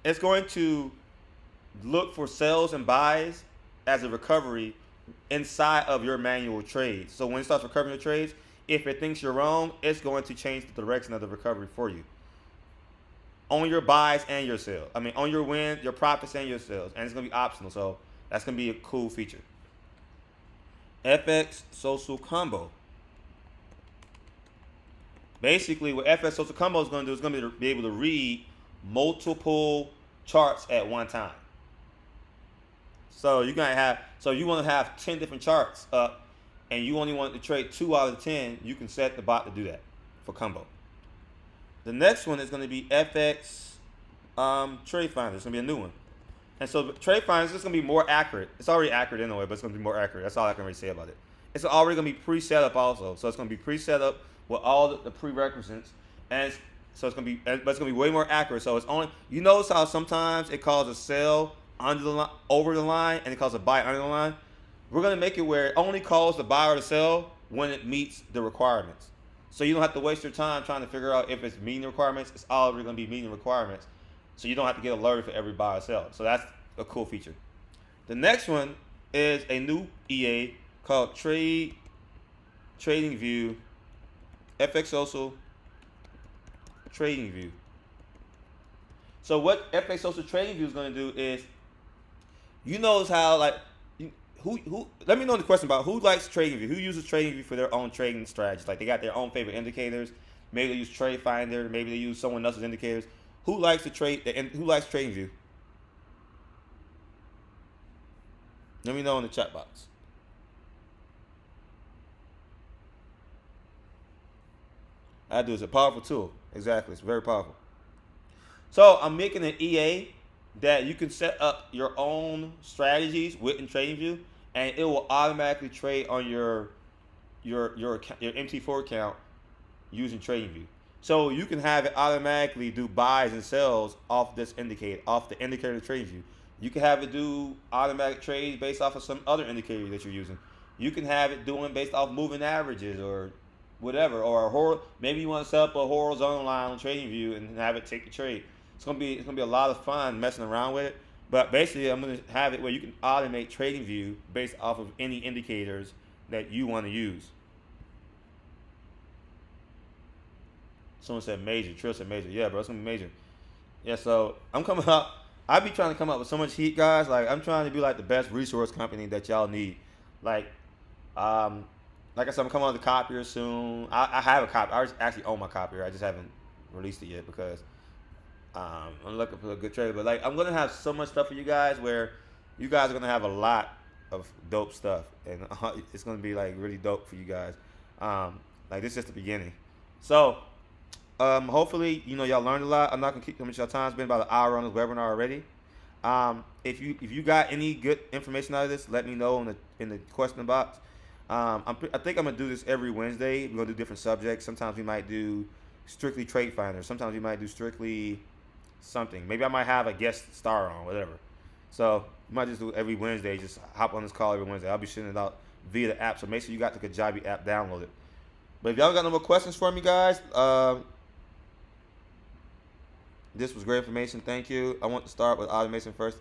it's going to look for sells and buys as a recovery inside of your manual trades. So when it starts recovering your trades, if it thinks you're wrong, it's going to change the direction of the recovery for you on your buys and your sales. I mean, on your win, your profits and your sales, and it's gonna be optional. So that's gonna be a cool feature. FX Social Combo. Basically, what FX Social Combo is going to do is going to be able to read multiple charts at one time. So you want to have 10 different charts up, and you only want to trade 2 out of 10. You can set the bot to do that for combo. The next one is going to be FX Trade Finder. It's going to be a new one, and so Trade Finder is going to be more accurate. It's already accurate anyway, but it's going to be more accurate. That's all I can really say about it. It's already going to be pre-set up also, so it's going to be pre-set up with all the prerequisites, and so it's going to be, but it's going to be way more accurate. So it's only, you notice how sometimes it calls a sell under the line, over the line, and it calls a buy under the line. We're going to make it where it only calls the buy or the sell when it meets the requirements. So you don't have to waste your time trying to figure out if it's meeting the requirements. It's already going to be meeting the requirements, so you don't have to get alerted for every buy or sell. So that's a cool feature. The next one is a new EA called Trading View, FX Social Trading View. So what FX Social Trading View is going to do is, you notice how, like, who let me know the question about who likes Trading View, who uses Trading View for their own trading strategies. Like, they got their own favorite indicators. Maybe they use Trade Finder. Maybe they use someone else's indicators. Who likes to trade? Who likes Trading View? Let me know in the chat box. I do. It's a powerful tool. Exactly. It's very powerful. So I'm making an EA that you can set up your own strategies within TradingView, and it will automatically trade on your MT4 account using TradingView. So you can have it automatically do buys and sells off this indicator, off the indicator of TradingView. You can have it do automatic trades based off of some other indicator that you're using. You can have it doing based off moving averages or whatever, or maybe you want to set up a horizontal line on TradingView and have it take the trade. It's gonna be a lot of fun messing around with it. But basically, I'm gonna have it where you can automate TradingView based off of any indicators that you want to use. Someone said major. Trill said major. Yeah, bro, it's gonna be major. Yeah, so I'm coming up. I be trying to come up with so much heat, guys. Like, I'm trying to be like the best resource company that y'all need. Like I said, I'm coming on the copier soon. I have a copy. I actually own my copier. I just haven't released it yet because I'm looking for a good trader. But like, I'm gonna have so much stuff for you guys where you guys are gonna have a lot of dope stuff, and it's gonna be like really dope for you guys. Like, this is just the beginning. So hopefully, y'all learned a lot. I'm not gonna keep too much of your time. It's been about an hour on this webinar already. If you got any good information out of this, let me know in the question box. I think I'm gonna do this every Wednesday. We're gonna do different subjects. Sometimes we might do strictly Trade Finder. Sometimes we might do strictly something. Maybe I might have a guest star on, whatever. So we might just do every Wednesday. Just hop on this call every Wednesday. I'll be shooting it out via the app. So make sure you got the Kajabi app downloaded. But if y'all got no more questions for me, guys, this was great information. Thank you. I want to start with automation first.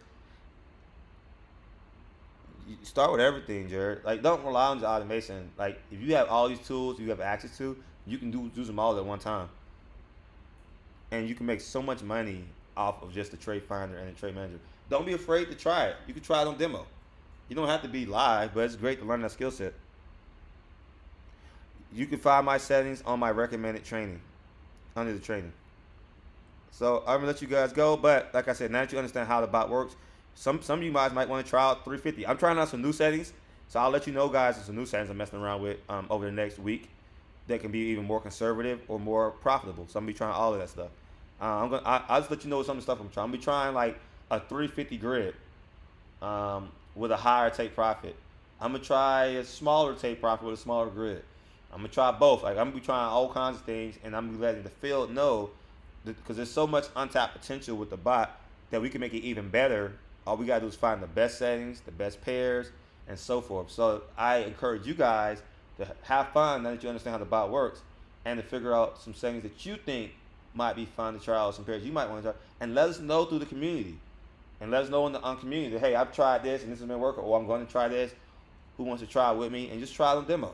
You start with everything, Jared. Like, don't rely on the automation. Like, if you have all these tools you have access to, you can do them all at one time, and you can make so much money off of just the trade finder and the trade manager. Don't be afraid to try it. You can try it on demo. You don't have to be live, but it's great to learn that skill set. You can find my settings on my recommended training under the training. So I'm gonna let you guys go, but like I said, now that you understand how the bot works, some of you guys might want to try out 350. I'm trying out some new settings, so I'll let you know, guys, some new settings I'm messing around with over the next week that can be even more conservative or more profitable. So I'm gonna be trying all of that stuff. I'll just let you know some of the stuff I'm trying. I'm gonna be trying like a 350 grid with a higher take profit. I'm gonna try a smaller take profit with a smaller grid. I'm gonna try both. Like, I'm gonna be trying all kinds of things, and I'm gonna be letting the field know, because there's so much untapped potential with the bot that we can make it even better. All we gotta do is find the best settings, the best pairs, and so forth. So I encourage you guys to have fun now that you understand how the bot works, and to figure out some settings that you think might be fun to try out, some pairs you might want to try, and let us know through the community. And let us know in the community that, hey, I've tried this and this has been working, or I'm going to try this. Who wants to try it with me? And just try the demo.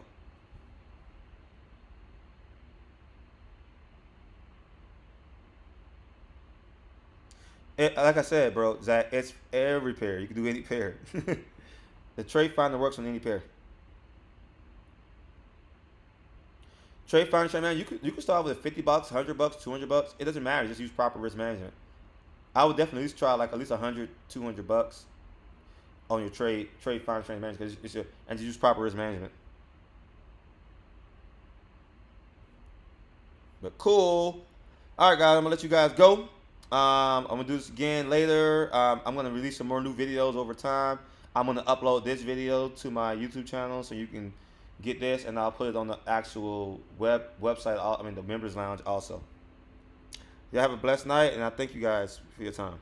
Like I said, bro, Zach, it's every pair. You can do any pair. The trade finder works on any pair. Trade finder, man, you can start with $50, $100, $200. It doesn't matter. Just use proper risk management. I would definitely at least try like at least $100, $200 on your trade finder, trade management, and just use proper risk management. But cool. All right, guys, I'm gonna let you guys go. I'm gonna do this again later. I'm gonna release some more new videos over time. I'm gonna upload this video to my YouTube channel so you can get this, and I'll put it on the actual website. I mean, the members lounge also. Y'all have a blessed night, and I thank you guys for your time.